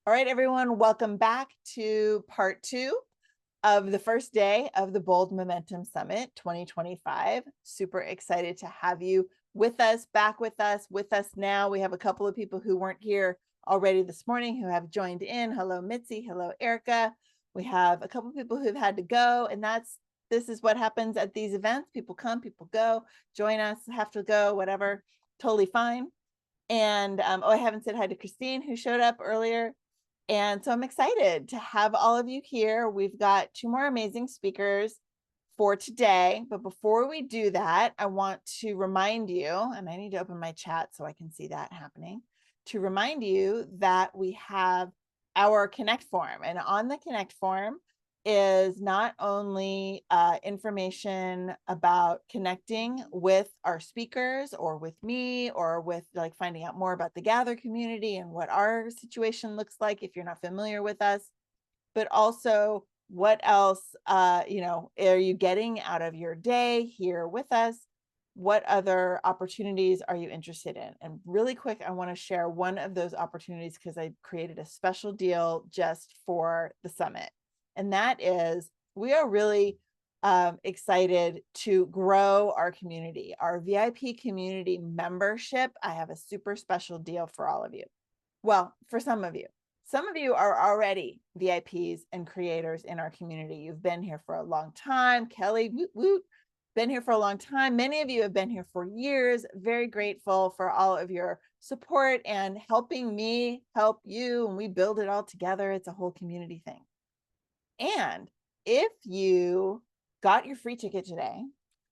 All right, everyone, welcome back to part two of the first day of the Bold Momentum Summit 2025. Super excited to have you with us, back with us now. We have a couple of people who weren't here already this morning who have joined in. Hello, Mitzi. Hello, Erica. We have a couple of people who've had to go, and this is what happens at these events. People come, people go, join us, have to go, whatever, totally fine. And I haven't said hi to Christine, who showed up earlier. And so I'm excited to have all of you here. We've got two more amazing speakers for today. But before we do that, I want to remind you, and I need to open my chat so I can see that happening, to remind you that we have our Connect form. And on the Connect form is not only information about connecting with our speakers or with me or with like finding out more about the Gather community and what our situation looks like if you're not familiar with us, but also what else are you getting out of your day here with us? What other opportunities are you interested in? And really quick, I want to share one of those opportunities because I created a special deal just for the summit. And that is, we are really excited to grow our community, our VIP community membership. I have a super special deal for all of you. Well, for some of you. Some of you are already VIPs and creators in our community. You've been here for a long time. Kelly, woot, woot, been here for a long time. Many of you have been here for years. Very grateful for all of your support and helping me help you. And we build it all together. It's a whole community thing. And if you got your free ticket today,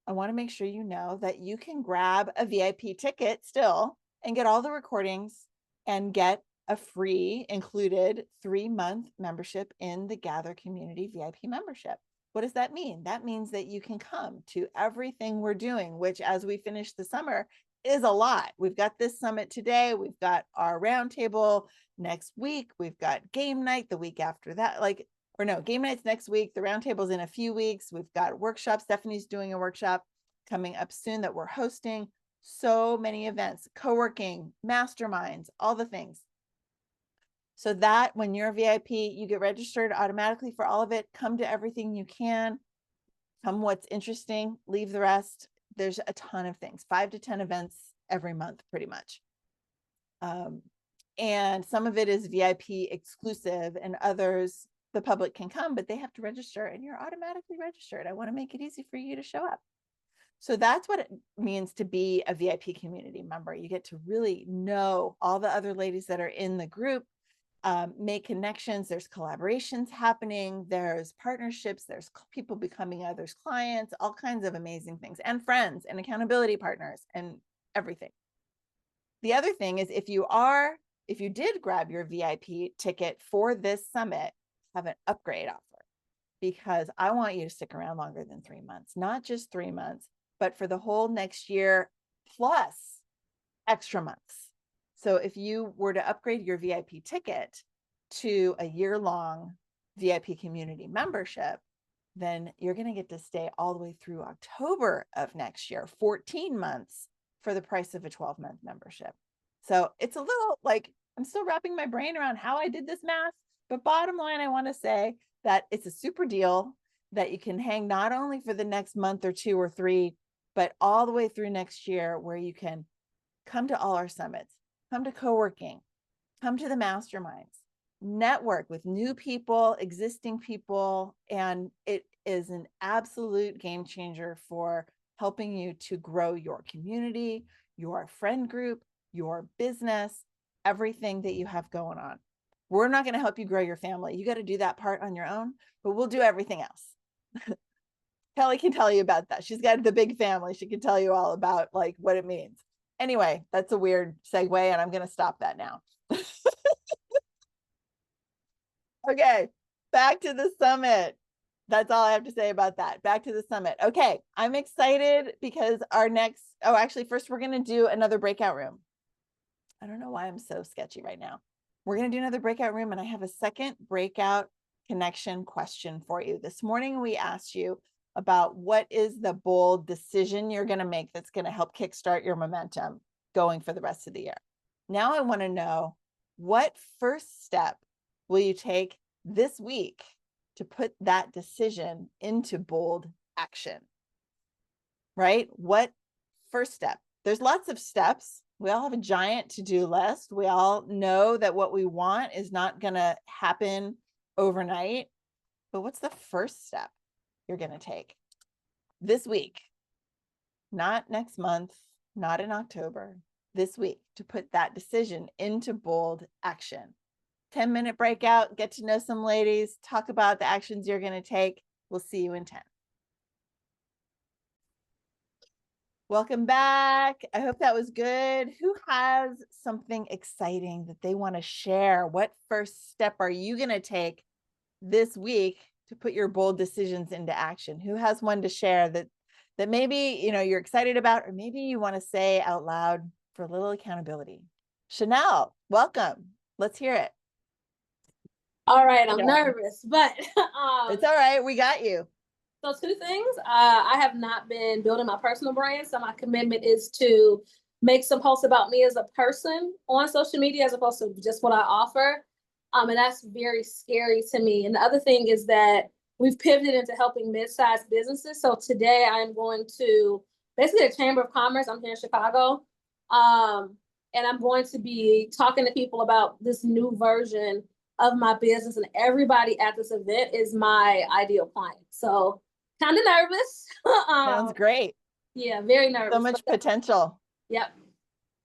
I want to make sure you know that you can grab a VIP ticket still and get all the recordings and get a free included 3-month membership in the Gather Community VIP membership. What does that mean? That means that you can come to everything we're doing, which as we finish the summer is a lot. We've got this summit today. We've got our roundtable next week. We've got game night the week after that. Game night's next week. The roundtable's in a few weeks. We've got workshops. Stephanie's doing a workshop coming up soon that we're hosting. So many events, co-working, masterminds, all the things. So that when you're a VIP, you get registered automatically for all of it. Come to everything you can. Come what's interesting, leave the rest. There's a ton of things, 5 to 10 events every month, pretty much. And some of it is VIP exclusive and others the public can come, but they have to register and you're automatically registered. I want to make it easy for you to show up. So that's what it means to be a VIP community member. You get to really know all the other ladies that are in the group, make connections. There's collaborations happening. There's partnerships. There's people becoming others' clients, all kinds of amazing things, and friends and accountability partners and everything. The other thing is if you did grab your VIP ticket for this summit, have an upgrade offer because I want you to stick around longer than 3 months, not just 3 months, but for the whole next year plus extra months. So if you were to upgrade your VIP ticket to a year-long VIP community membership, then you're going to get to stay all the way through October of next year, 14 months for the price of a 12-month membership. So it's a little like I'm still wrapping my brain around how I did this math. But bottom line, I want to say that it's a super deal that you can hang not only for the next month or 2 or 3, but all the way through next year where you can come to all our summits, come to co-working, come to the masterminds, network with new people, existing people, and it is an absolute game changer for helping you to grow your community, your friend group, your business, everything that you have going on. We're not going to help you grow your family. You got to do that part on your own, but we'll do everything else. Kelly can tell you about that. She's got the big family. She can tell you all about like what it means. Anyway, that's a weird segue and I'm going to stop that now. Okay, back to the summit. That's all I have to say about that. Back to the summit. Okay, I'm excited because first we're going to do another breakout room. I don't know why I'm so sketchy right now. We're going to do another breakout room and I have a second breakout connection question for you. This morning, we asked you about what is the bold decision you're going to make that's going to help kickstart your momentum going for the rest of the year. Now I want to know what first step will you take this week to put that decision into bold action? Right? What first step? There's lots of steps. We all have a giant to-do list. We all know that what we want is not going to happen overnight. But what's the first step you're going to take this week? Not next month, not in October, this week, to put that decision into bold action. 10-minute breakout, get to know some ladies, talk about the actions you're going to take. We'll see you in 10. Welcome back. I hope that was good. Who has something exciting that they want to share? What first step are you going to take this week to put your bold decisions into action? Who has one to share that maybe, you're excited about, or maybe you want to say out loud for a little accountability? Chanel, welcome. Let's hear it. All right, I'm nervous, but it's all right. We got you. So 2 things. I have not been building my personal brand, so my commitment is to make some posts about me as a person on social media as opposed to just what I offer. And that's very scary to me. And the other thing is that we've pivoted into helping mid-sized businesses. So today I'm going to basically the Chamber of Commerce. I'm here in Chicago. And I'm going to be talking to people about this new version of my business, and everybody at this event is my ideal client. So kind of nervous. Sounds great. Yeah, very nervous. So much potential. Yep.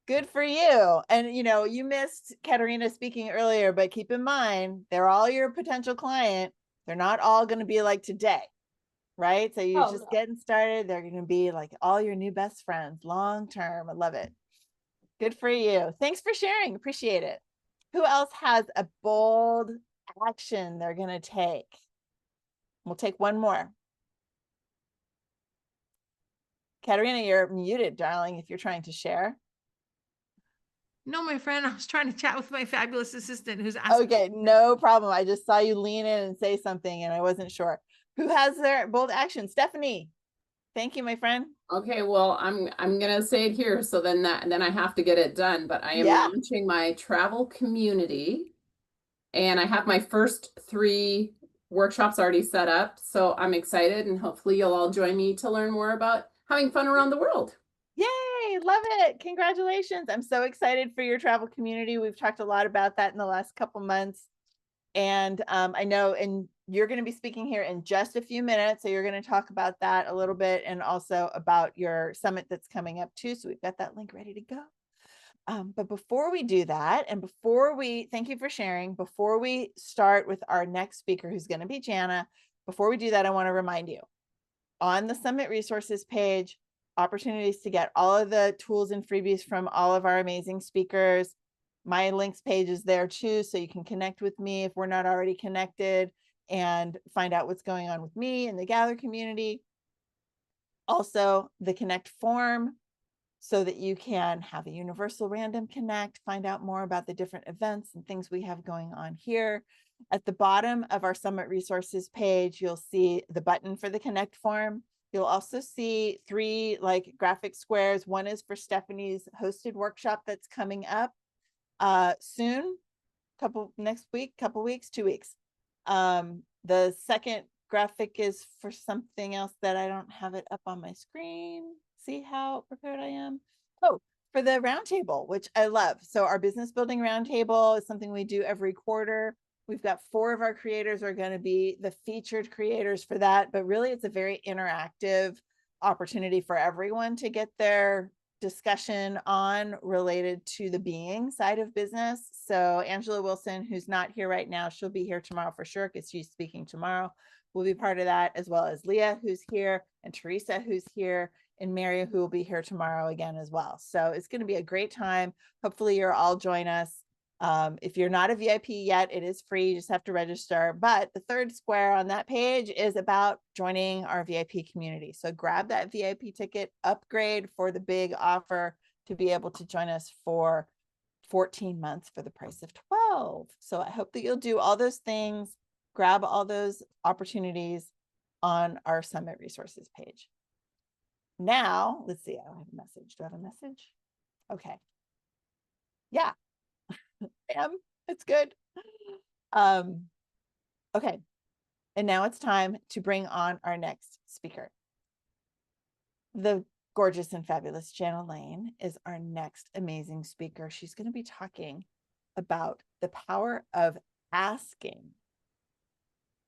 Good for you. And you missed Katerina speaking earlier, but keep in mind, they're all your potential client. They're not all going to be like today, right? So you're just getting started. They're going to be like all your new best friends long term. I love it. Good for you. Thanks for sharing. Appreciate it. Who else has a bold action they're going to take? We'll take one more. Katerina, you're muted, darling, if you're trying to share. No, my friend, I was trying to chat with my fabulous assistant who's asking. Okay, no problem. I just saw you lean in and say something and I wasn't sure. Who has their bold action? Stephanie. Thank you, my friend. Okay, well, I'm gonna say it here, so then I have to get it done. But I am launching my travel community, and I have my first 3 workshops already set up. So I'm excited, and hopefully you'll all join me to learn more about having fun around the world. Yay, love it. Congratulations. I'm so excited for your travel community. We've talked a lot about that in the last couple months. And I know, and you're going to be speaking here in just a few minutes. So you're going to talk about that a little bit, and also about your summit that's coming up too. So we've got that link ready to go. But before we do that, and thank you for sharing, before we start with our next speaker, who's going to be Jana, before we do that, I want to remind you, on the Summit Resources page, opportunities to get all of the tools and freebies from all of our amazing speakers. My links page is there too, so you can connect with me if we're not already connected, and find out what's going on with me and the Gather community. Also, the Connect form, so that you can have a universal random connect, find out more about the different events and things we have going on here. At the bottom of our Summit Resources page, you'll see the button for the Connect form. You'll also see 3 graphic squares. One is for Stephanie's hosted workshop that's coming up soon, next week, couple weeks, 2 weeks. The second graphic is for something else that I don't have it up on my screen. See how prepared I am? Oh, for the roundtable, which I love. So our business building roundtable is something we do every quarter. We've got 4 of our creators are going to be the featured creators for that, but really it's a very interactive opportunity for everyone to get their discussion on related to the being side of business. So Angela Wilson, who's not here right now, she'll be here tomorrow for sure, because she's speaking tomorrow, will be part of that, as well as Leah, who's here, and Teresa, who's here, and Mary, who will be here tomorrow again as well. So it's going to be a great time. Hopefully you'll all join us. If you're not a VIP yet, it is free. You just have to register. But the third square on that page is about joining our VIP community. So grab that VIP ticket, upgrade for the big offer to be able to join us for 14 months for the price of 12. So I hope that you'll do all those things, grab all those opportunities on our Summit Resources page. Now, let's see, I don't have a message. Do I have a message? Okay. Yeah. It's good. Okay. And now it's time to bring on our next speaker. The gorgeous and fabulous Jana Lane is our next amazing speaker. She's going to be talking about the power of asking.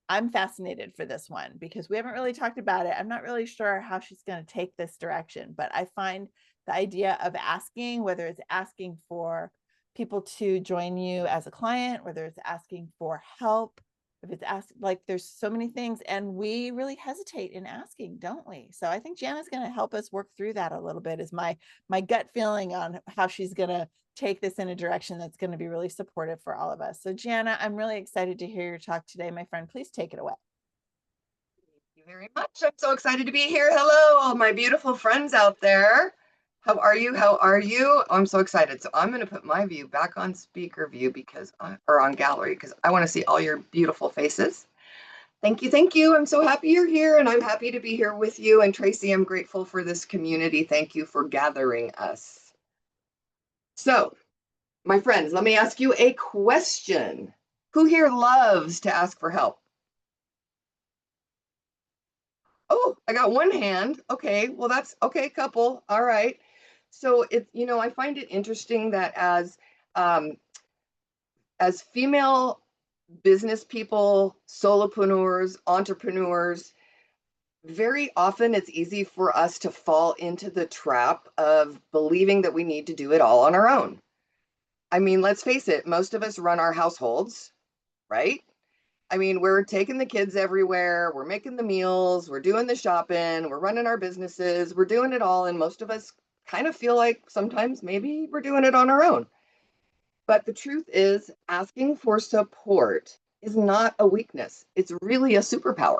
I'm fascinated for this one because we haven't really talked about it. I'm not really sure how she's going to take this direction, but I find the idea of asking, whether it's asking for people to join you as a client, whether it's asking for help, if it's asked, like there's so many things, and we really hesitate in asking, don't we? So I think Jana's going to help us work through that a little bit, is my gut feeling on how she's going to take this in a direction that's going to be really supportive for all of us. So Jana, I'm really excited to hear your talk today, my friend. Please take it away. Thank you very much. I'm so excited to be here. Hello, all my beautiful friends out there. How are you? How are you? I'm so excited. So I'm going to put my view back on speaker view because, or on gallery, because I want to see all your beautiful faces. Thank you. Thank you. I'm so happy you're here, and I'm happy to be here with you. And Tracy, I'm grateful for this community. Thank you for gathering us. So, my friends, let me ask you a question. Who here loves to ask for help? Oh, I got one hand. Okay, well, that's okay, couple. All right. So it's, I find it interesting that as female business people, solopreneurs, entrepreneurs, very often it's easy for us to fall into the trap of believing that we need to do it all on our own. I mean, let's face it, most of us run our households, right? I mean, we're taking the kids everywhere, we're making the meals, we're doing the shopping, we're running our businesses, we're doing it all. And most of us kind of feel like sometimes maybe we're doing it on our own. But the truth is, asking for support is not a weakness. It's really a superpower.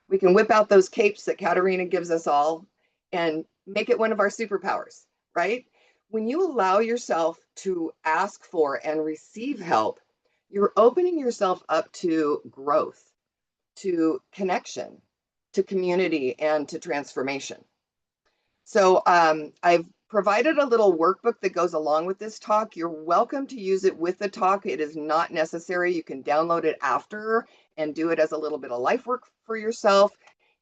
We can whip out those capes that Katerina gives us all and make it one of our superpowers, right? When you allow yourself to ask for and receive help, you're opening yourself up to growth, to connection, to community, and to transformation. So I've provided a little workbook that goes along with this talk. You're welcome to use it with the talk. It is not necessary. You can download it after and do it as a little bit of life work for yourself.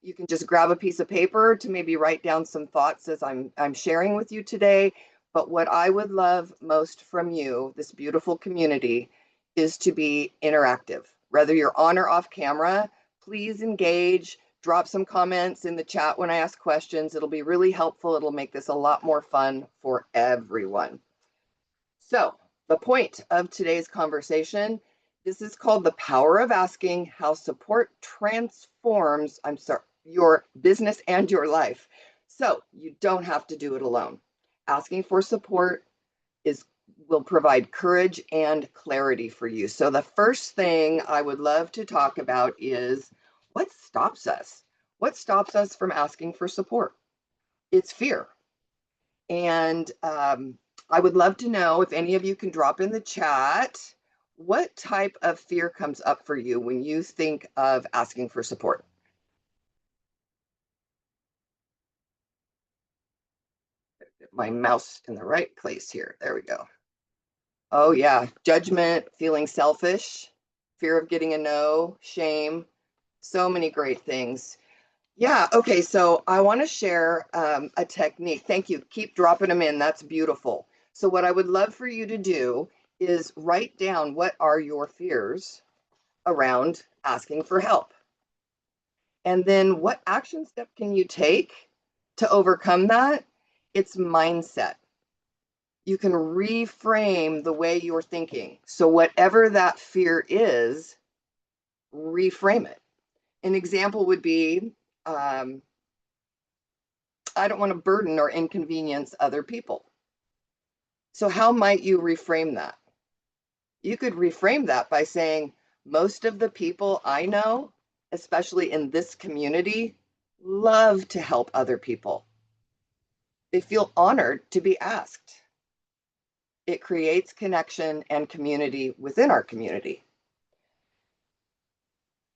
You can just grab a piece of paper to maybe write down some thoughts as I'm sharing with you today. But what I would love most from you, this beautiful community, is to be interactive. Whether you're on or off camera, please engage. Drop some comments in the chat when I ask questions. It'll be really helpful. It'll make this a lot more fun for everyone. So the point of today's conversation, this is called The Power of Asking: How Support Transforms, your business and your life. So you don't have to do it alone. Asking for support will provide courage and clarity for you. So the first thing I would love to talk about is, what stops us? What stops us from asking for support? It's fear. And I would love to know if any of you can drop in the chat, what type of fear comes up for you when you think of asking for support? Get my mouse in the right place here. There we go. Oh yeah, judgment, feeling selfish, fear of getting a no, shame, so many great things. Yeah, okay, so I want to share a technique. Thank you. Keep dropping them in. That's beautiful. So what I would love for you to do is write down, what are your fears around asking for help? And then what action step can you take to overcome that? It's mindset. You can reframe the way you're thinking. So whatever that fear is, reframe it. An example would be, I don't want to burden or inconvenience other people. So how might you reframe that? You could reframe that by saying, most of the people I know, especially in this community, love to help other people. They feel honored to be asked. It creates connection and community within our community.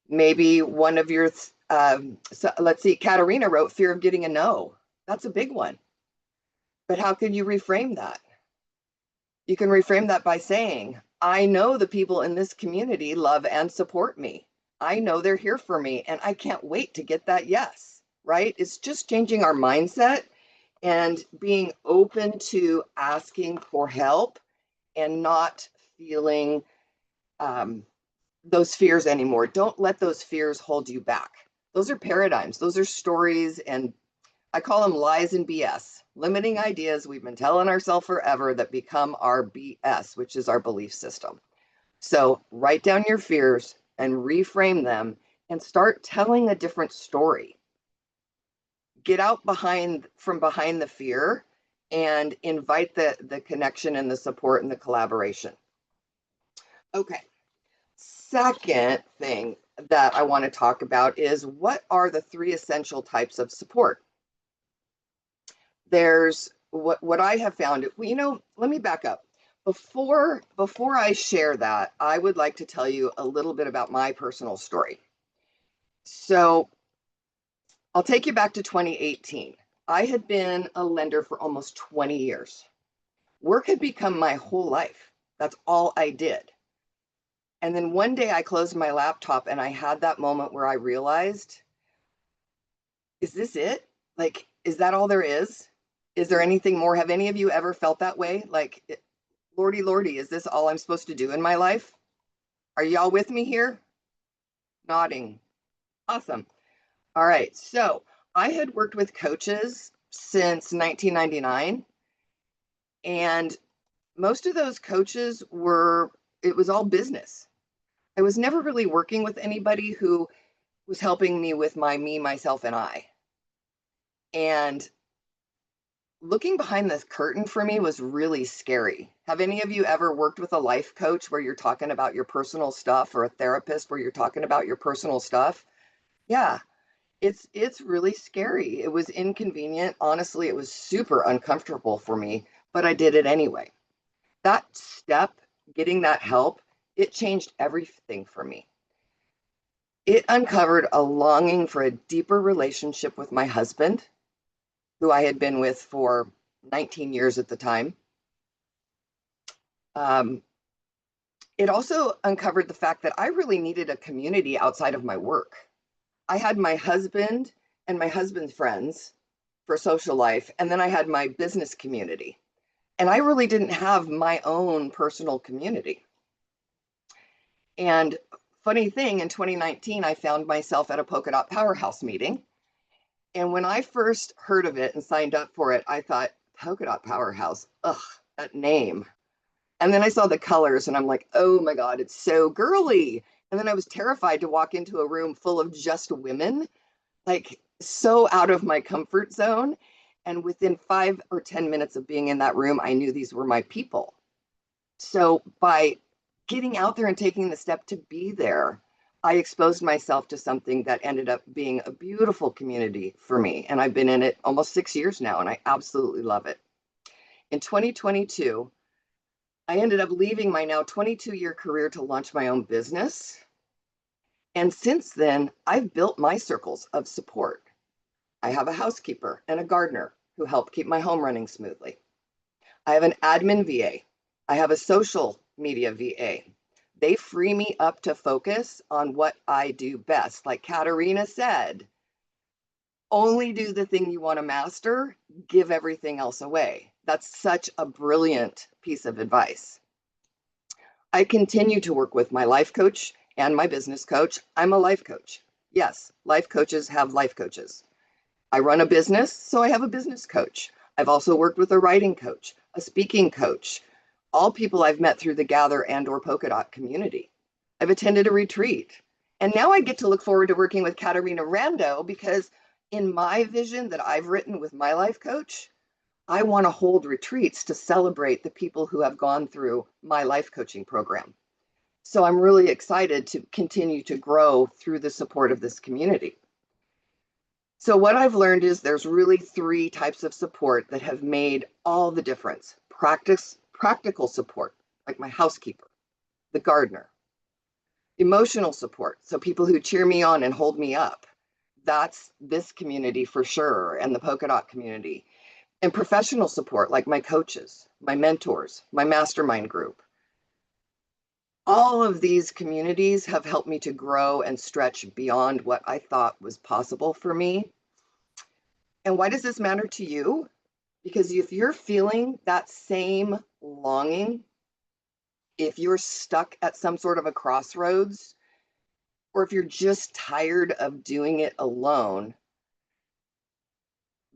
Maybe one of your, so let's see, Katerina wrote fear of getting a no. That's a big one. But how can you reframe that? You can reframe that by saying, I know the people in this community love and support me. I know they're here for me, and I can't wait to get that yes, right? It's just changing our mindset and being open to asking for help and not feeling those fears anymore. Don't let those fears hold you back. Those are paradigms, those are stories, and I call them lies and BS, limiting ideas we've been telling ourselves forever that become our BS, which is our belief system. So write down your fears and reframe them and start telling a different story. Get out from behind the fear and invite the connection and the support and the collaboration. Okay. Second thing that I want to talk about is, what are the 3 essential types of support? There's what I have found. Let me back up. Before I share that, I would like to tell you a little bit about my personal story. So I'll take you back to 2018. I had been a lender for almost 20 years. Work had become my whole life. That's all I did. And then one day I closed my laptop and I had that moment where I realized, is this it? Like, is that all there is? Is there anything more? Have any of you ever felt that way? Like, Lordy, Lordy, is this all I'm supposed to do in my life? Are y'all with me here? Nodding. Awesome. All right. So I had worked with coaches since 1999. And most of those coaches it was all business. I was never really working with anybody who was helping me with me, myself, and I. And looking behind this curtain for me was really scary. Have any of you ever worked with a life coach where you're talking about your personal stuff, or a therapist where you're talking about your personal stuff? Yeah, it's really scary. It was inconvenient. Honestly, it was super uncomfortable for me, but I did it anyway. That step, getting that help, it changed everything for me. It uncovered a longing for a deeper relationship with my husband, who I had been with for 19 years at the time. It also uncovered the fact that I really needed a community outside of my work. I had my husband and my husband's friends for social life, and then I had my business community. And I really didn't have my own personal community. And funny thing, in 2019, I found myself at a Polka Dot Powerhouse meeting. And when I first heard of it and signed up for it, I thought, Polka Dot Powerhouse, ugh, that name. And then I saw the colors and I'm like, oh my God, it's so girly. And then I was terrified to walk into a room full of just women, like so out of my comfort zone. And within 5 or 10 minutes of being in that room, I knew these were my people. So by getting out there and taking the step to be there, I exposed myself to something that ended up being a beautiful community for me. And I've been in it almost 6 years now, and I absolutely love it. In 2022, I ended up leaving my now 22-year career to launch my own business. And since then, I've built my circles of support. I have a housekeeper and a gardener who help keep my home running smoothly. I have an admin VA. I have a social media VA. They free me up to focus on what I do best. Like Katarina said, only do the thing you want to master, give everything else away. That's such a brilliant piece of advice. I continue to work with my life coach and my business coach. I'm a life coach. Yes, life coaches have life coaches. I run a business, so I have a business coach. I've also worked with a writing coach, a speaking coach, all people I've met through the Gather and/or Polka Dot community. I've attended a retreat. And now I get to look forward to working with Katarina Rando, because in my vision that I've written with my life coach, I want to hold retreats to celebrate the people who have gone through my life coaching program. So I'm really excited to continue to grow through the support of this community. So what I've learned is there's really 3 types of support that have made all the difference. Practical support, like my housekeeper, the gardener. Emotional support, so people who cheer me on and hold me up. That's this community for sure, and the Polka Dot community. And professional support, like my coaches, my mentors, my mastermind group. All of these communities have helped me to grow and stretch beyond what I thought was possible for me. And why does this matter to you? Because if you're feeling that same longing, if you're stuck at some sort of a crossroads, or if you're just tired of doing it alone,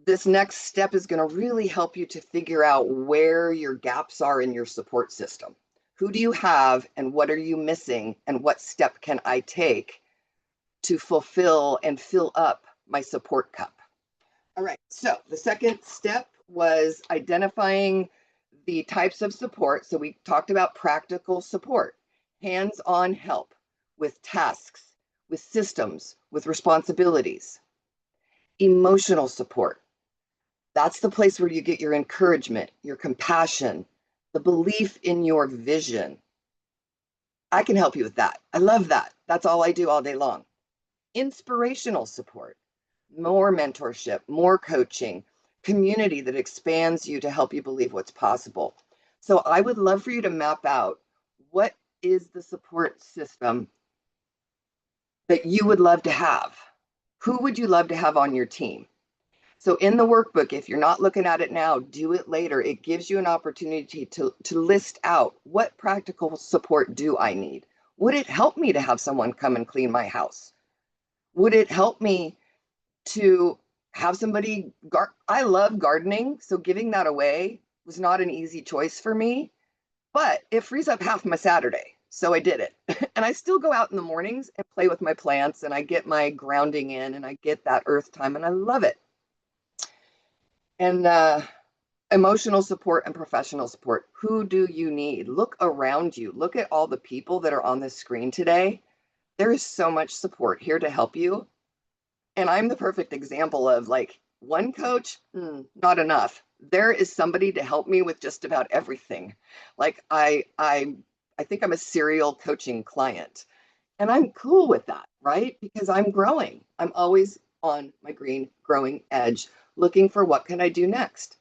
this next step is going to really help you to figure out where your gaps are in your support system. Who do you have and what are you missing? And what step can I take to fulfill and fill up my support cup? All right, so the second step was identifying the types of support. So we talked about practical support, hands-on help with tasks, with systems, with responsibilities. Emotional support. That's the place where you get your encouragement, your compassion, the belief in your vision. I can help you with that. I love that. That's all I do all day long. Inspirational support, more mentorship, more coaching, community that expands you to help you believe what's possible. So I would love for you to map out what is the support system that you would love to have. Who would you love to have on your team? So in the workbook, if you're not looking at it now, do it later. It gives you an opportunity to list out what practical support do I need? Would it help me to have someone come and clean my house? Would it help me to have somebody, I love gardening, so giving that away was not an easy choice for me, but it frees up half my Saturday. So I did it. And I still go out in the mornings and play with my plants, and I get my grounding in and I get that earth time, and I love it. And emotional support and professional support. Who do you need? Look around you. Look at all the people that are on this screen today. There is so much support here to help you. And I'm the perfect example of like one coach, not enough. There is somebody to help me with just about everything. Like I think I'm a serial coaching client, and I'm cool with that, right? Because I'm growing. I'm always on my green growing edge, looking for what can I do next?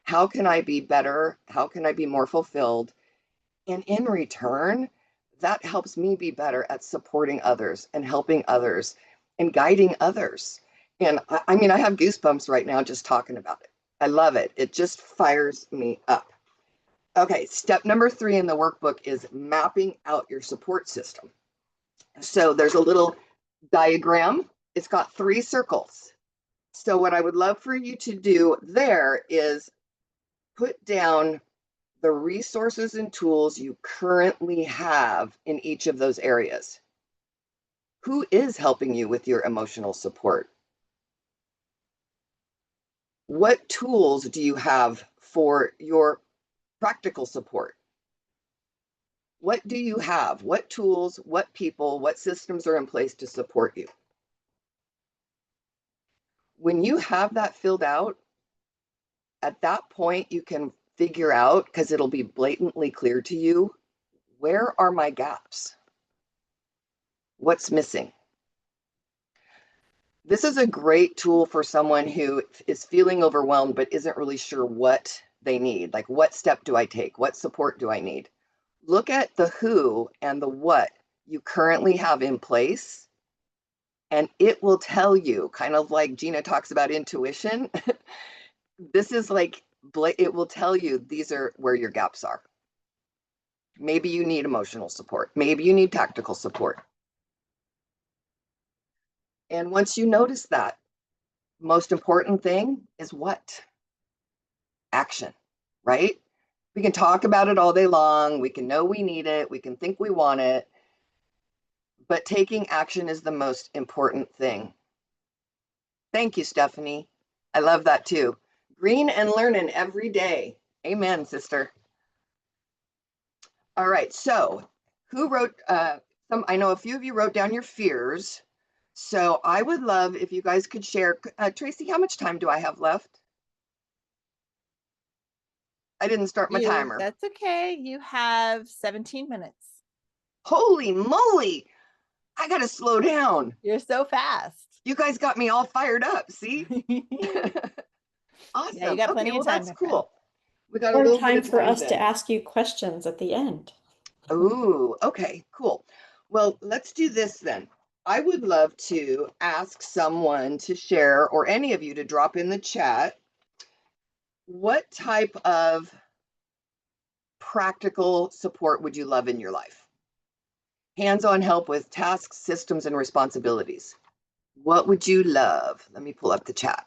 How can I be better? How can I be more fulfilled? And in return, that helps me be better at supporting others and helping others and guiding others. And I mean, I have goosebumps right now just talking about it. I love it. It just fires me up. Okay, step number 3 in the workbook is mapping out your support system. So there's a little diagram. It's got 3 circles. So what I would love for you to do there is put down the resources and tools you currently have in each of those areas. Who is helping you with your emotional support? What tools do you have for your practical support? What do you have? What tools, what people, what systems are in place to support you? When you have that filled out, at that point, you can figure out, because it'll be blatantly clear to you, where are my gaps? What's missing? This is a great tool for someone who is feeling overwhelmed but isn't really sure what they need. Like, what step do I take? What support do I need? Look at the who and the what you currently have in place, and it will tell you, kind of like Gina talks about intuition. This is like, it will tell you these are where your gaps are. Maybe you need emotional support. Maybe you need tactical support. And once you notice that, most important thing is what? Action, right? We can talk about it all day long. We can know we need it. We can think we want it. But taking action is the most important thing. Thank you, Stephanie. I love that too. Green and learning every day. Amen, sister. All right, so who wrote, I know a few of you wrote down your fears. So I would love if you guys could share. Tracy, how much time do I have left? I didn't start my timer. That's okay. You have 17 minutes. Holy moly. I got to slow down. You're so fast. You guys got me all fired up. See? Awesome. Yeah, you got plenty of time. That's cool. We got More a little time bit of for time us then. to ask you questions at the end. Ooh, okay, cool. Well, let's do this then. I would love to ask someone to share, or any of you to drop in the chat, what type of practical support would you love in your life? Hands-on help with tasks, systems, and responsibilities. What would you love? Let me pull up the chat.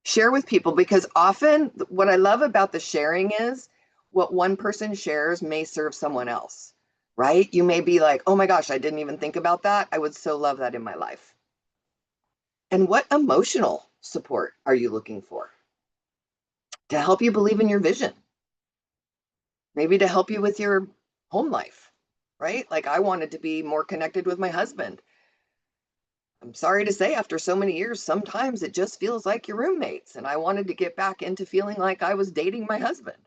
Share with people, because often what I love about the sharing is what one person shares may serve someone else, right? You may be like, oh my gosh, I didn't even think about that. I would so love that in my life. And what emotional support are you looking for to help you believe in your vision? Maybe to help you with your home life, right? Like I wanted to be more connected with my husband. I'm sorry to say, after so many years, sometimes it just feels like your roommates. And I wanted to get back into feeling like I was dating my husband.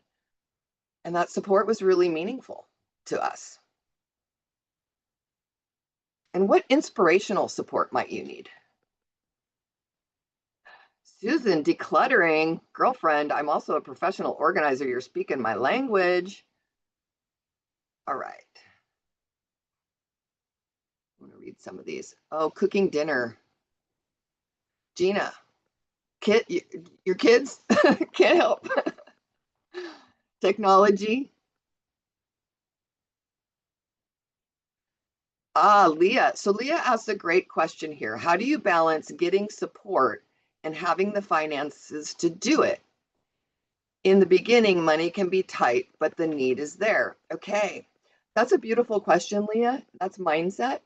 And that support was really meaningful to us. And what inspirational support might you need? Susan, decluttering, girlfriend, I'm also a professional organizer. You're speaking my language. All right. I'm going to read some of these. Oh, cooking dinner. Gina, your kids can't help. Technology. Leah. So Leah asked a great question here. How do you balance getting support and having the finances to do it? In the beginning, money can be tight, but the need is there. Okay, that's a beautiful question, Leah. That's mindset.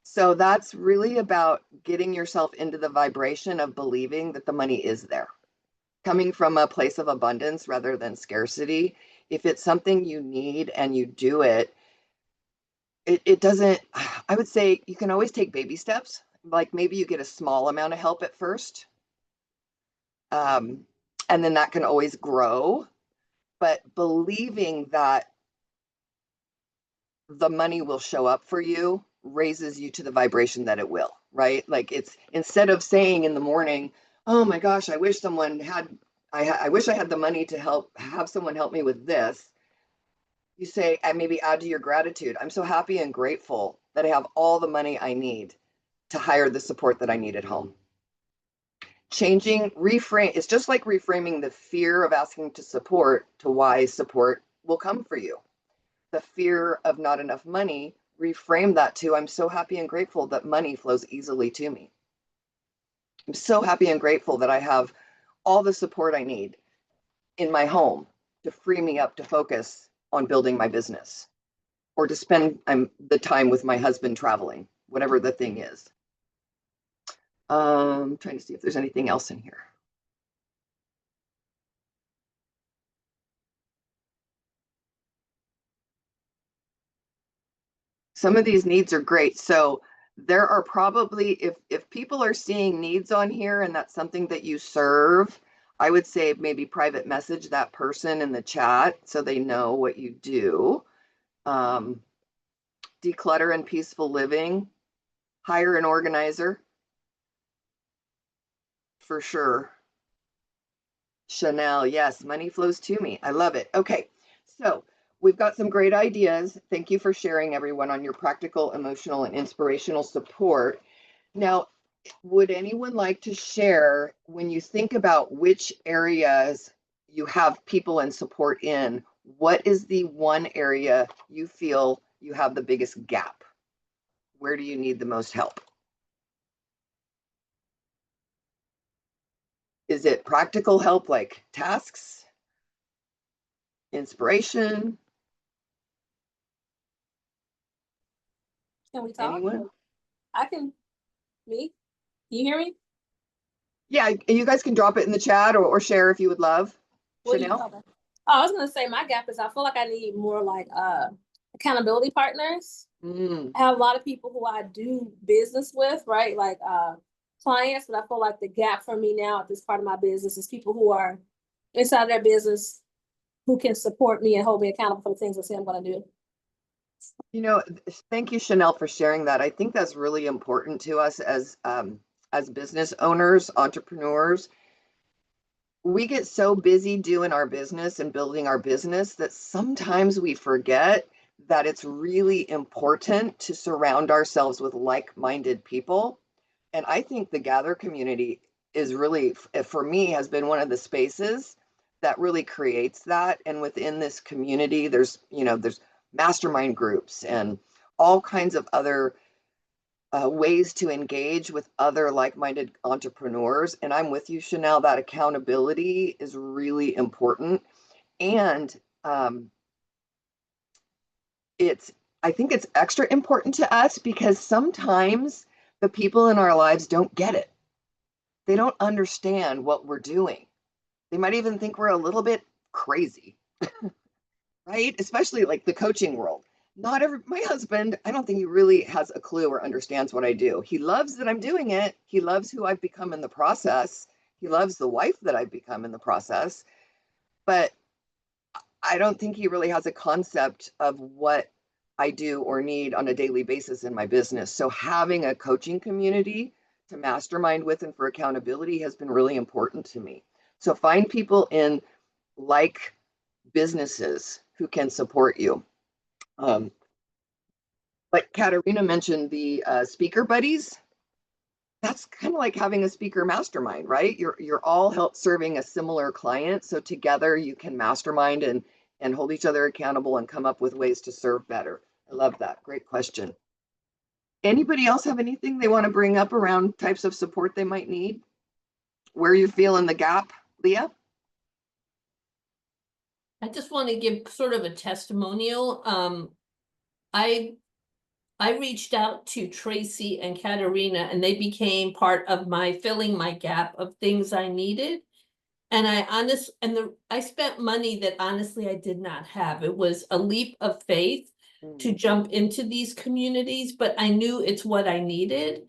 So that's really about getting yourself into the vibration of believing that the money is there, coming from a place of abundance rather than scarcity. If it's something you need and you do it, it doesn't, I would say you can always take baby steps. Like maybe you get a small amount of help at first. And then that can always grow. But believing that the money will show up for you raises you to the vibration that it will, right? Like it's, instead of saying in the morning, oh my gosh, I wish someone had, I wish I had the money to have someone help me with this. You say, and maybe add to your gratitude. I'm so happy and grateful that I have all the money I need to hire the support that I need at home. Reframe, it's just like reframing the fear of asking to support to why support will come for you. The fear of not enough money, reframe that to, I'm so happy and grateful that money flows easily to me. I'm so happy and grateful that I have all the support I need in my home to free me up to focus on building my business or to spend the time with my husband traveling, whatever the thing is. Trying to see if there's anything else in here. Some of these needs are great. So there are probably, if people are seeing needs on here and that's something that you serve, I would say maybe private message that person in the chat so they know what you do. Declutter and peaceful living, hire an organizer for sure. Chanel, yes, money flows to me. I love it. Okay, so we've got some great ideas. Thank you for sharing, everyone, on your practical, emotional, and inspirational support. Now, would anyone like to share, when you think about which areas you have people and support in, what is the one area you feel you have the biggest gap? Where do you need the most help? Is it practical help like tasks, inspiration? Can we talk? Anyone? I can, me? You hear me? Yeah, you guys can drop it in the chat or share if you would love. What are you Chanel? talking about? Oh, I was gonna say my gap is I feel like I need more like accountability partners. I have a lot of people who I do business with, right? Like clients, but I feel like the gap for me now at this part of my business is people who are inside their business who can support me and hold me accountable for the things I say I'm gonna do. You know, thank you, Chanel, for sharing that. I think that's really important to us as business owners, entrepreneurs. we get so busy doing our business and building our business that sometimes we forget that it's really important to surround ourselves with like-minded people. And I think the Gather community is really, for me, has been one of the spaces that really creates that. And within this community, there's mastermind groups and all kinds of other ways to engage with other like-minded entrepreneurs. And I'm with you, Chanel, that accountability is really important. And I think it's extra important to us because sometimes the people in our lives don't get it. They don't understand what we're doing. They might even think we're a little bit crazy, right? Especially like the coaching world. My husband, I don't think he really has a clue or understands what I do. He loves that I'm doing it. He loves who I've become in the process. He loves the wife that I've become in the process. But I don't think he really has a concept of what I do or need on a daily basis in my business. So having a coaching community to mastermind with and for accountability has been really important to me. So find people in like businesses who can support you. Like Katarina mentioned, the speaker buddies. That's kind of like having a speaker mastermind, right? You're all help serving a similar client, so together you can mastermind and hold each other accountable and come up with ways to serve better. I love that. Great question. Anybody else have anything they want to bring up around types of support they might need? Where you feel in the gap, Leah? I just want to give sort of a testimonial. I reached out to Tracy and Katarina, and they became part of my filling my gap of things I needed. And I spent money that honestly I did not have. It was a leap of faith to jump into these communities, but I knew it's what I needed.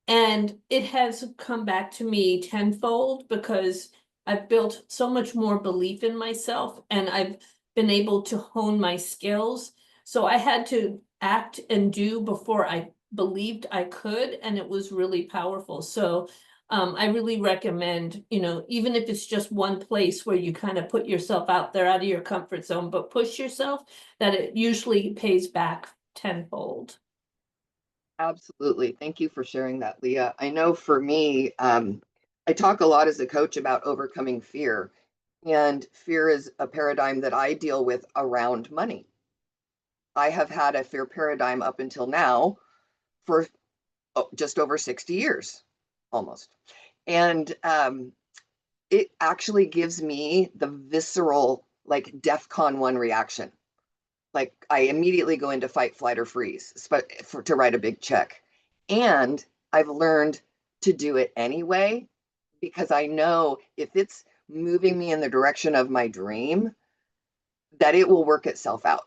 And it has come back to me tenfold because I've built so much more belief in myself and I've been able to hone my skills. So I had to act and do before I believed I could, and it was really powerful. So I really recommend, even if it's just one place where you kind of put yourself out there out of your comfort zone, but push yourself, that it usually pays back tenfold. Absolutely. Thank you for sharing that, Leah. I know for me, I talk a lot as a coach about overcoming fear, and fear is a paradigm that I deal with around money. I have had a fear paradigm up until now for just over 60 years, almost. And it actually gives me the visceral, like DEFCON 1 reaction. Like I immediately go into fight, flight, or freeze to write a big check. And I've learned to do it anyway, because I know if it's moving me in the direction of my dream, that it will work itself out.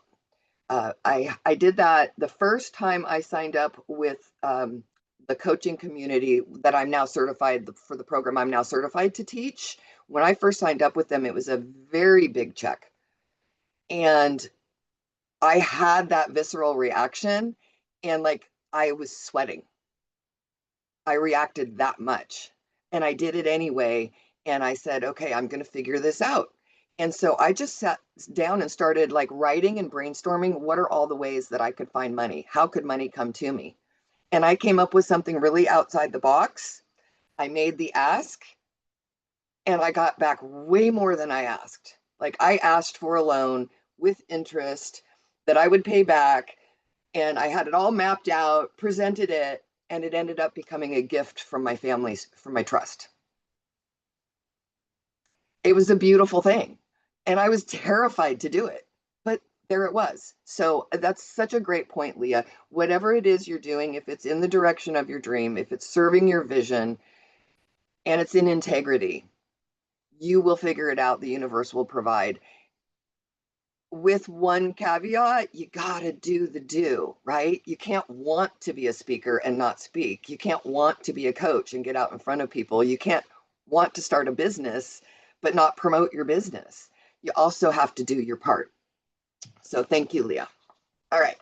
I did that the first time I signed up with the coaching community that I'm now certified for the program I'm now certified to teach. When I first signed up with them, it was a very big check. And I had that visceral reaction and like I was sweating. I reacted that much and I did it anyway. And I said, okay, I'm going to figure this out. And so I just sat down and started like writing and brainstorming. What are all the ways that I could find money? How could money come to me? And I came up with something really outside the box. I made the ask and I got back way more than I asked. Like I asked for a loan with interest that I would pay back. And I had it all mapped out, presented it, and it ended up becoming a gift from my family's, from my trust. It was a beautiful thing. And I was terrified to do it, but there it was. So that's such a great point, Leah. Whatever it is you're doing, if it's in the direction of your dream, if it's serving your vision, and it's in integrity, you will figure it out. The universe will provide. With one caveat, you gotta do the do, right? You can't want to be a speaker and not speak. You can't want to be a coach and get out in front of people. You can't want to start a business, but not promote your business. You also have to do your part. So thank you, Leah. All right.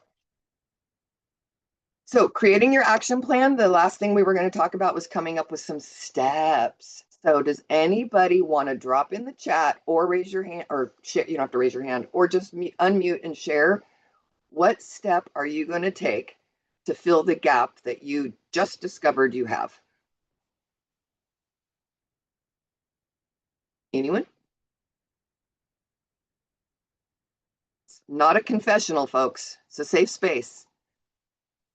So creating your action plan, the last thing we were going to talk about was coming up with some steps. So does anybody want to drop in the chat or raise your hand, or you don't have to raise your hand, or just unmute and share? What step are you going to take to fill the gap that you just discovered you have? Anyone? It's not a confessional, folks. It's a safe space.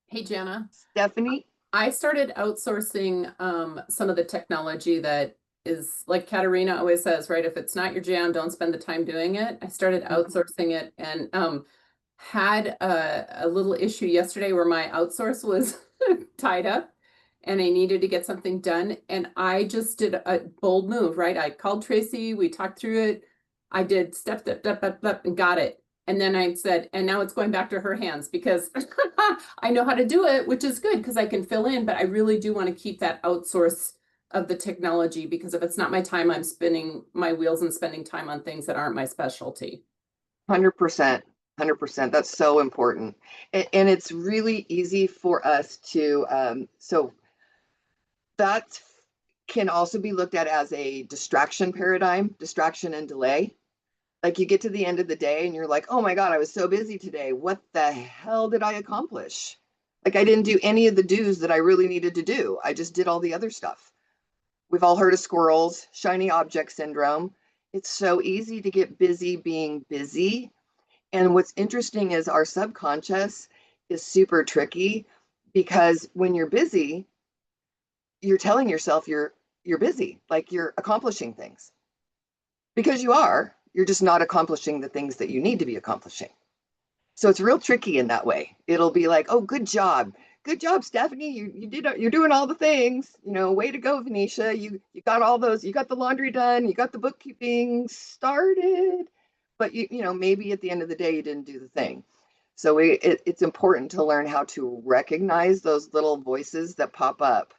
Hey, Jana. Stephanie? I started outsourcing some of the technology that is, like Katerina always says, right? If it's not your jam, don't spend the time doing it. I started outsourcing it, and had a little issue yesterday where my outsource was tied up and I needed to get something done. And I just did a bold move, right? I called Tracy, we talked through it. I did step, and got it. And then I said, and now it's going back to her hands because I know how to do it, which is good because I can fill in, but I really do want to keep that outsource of the technology, because if it's not my time, I'm spinning my wheels and spending time on things that aren't my specialty. 100%. 100%. That's so important. And it's really easy for us to, so that can also be looked at as a distraction paradigm, distraction and delay. Like you get to the end of the day and you're like, oh my God, I was so busy today. What the hell did I accomplish? Like I didn't do any of the do's that I really needed to do. I just did all the other stuff. We've all heard of squirrels, shiny object syndrome. It's so easy to get busy being busy. And what's interesting is our subconscious is super tricky, because when you're busy, you're telling yourself you're busy, like you're accomplishing things. Because you're just not accomplishing the things that you need to be accomplishing. So it's real tricky in that way. It'll be like, oh, good job, Stephanie. You're doing all the things. Way to go, Venetia. You got all those. You got the laundry done. You got the bookkeeping started. But maybe at the end of the day, you didn't do the thing. So it's important to learn how to recognize those little voices that pop up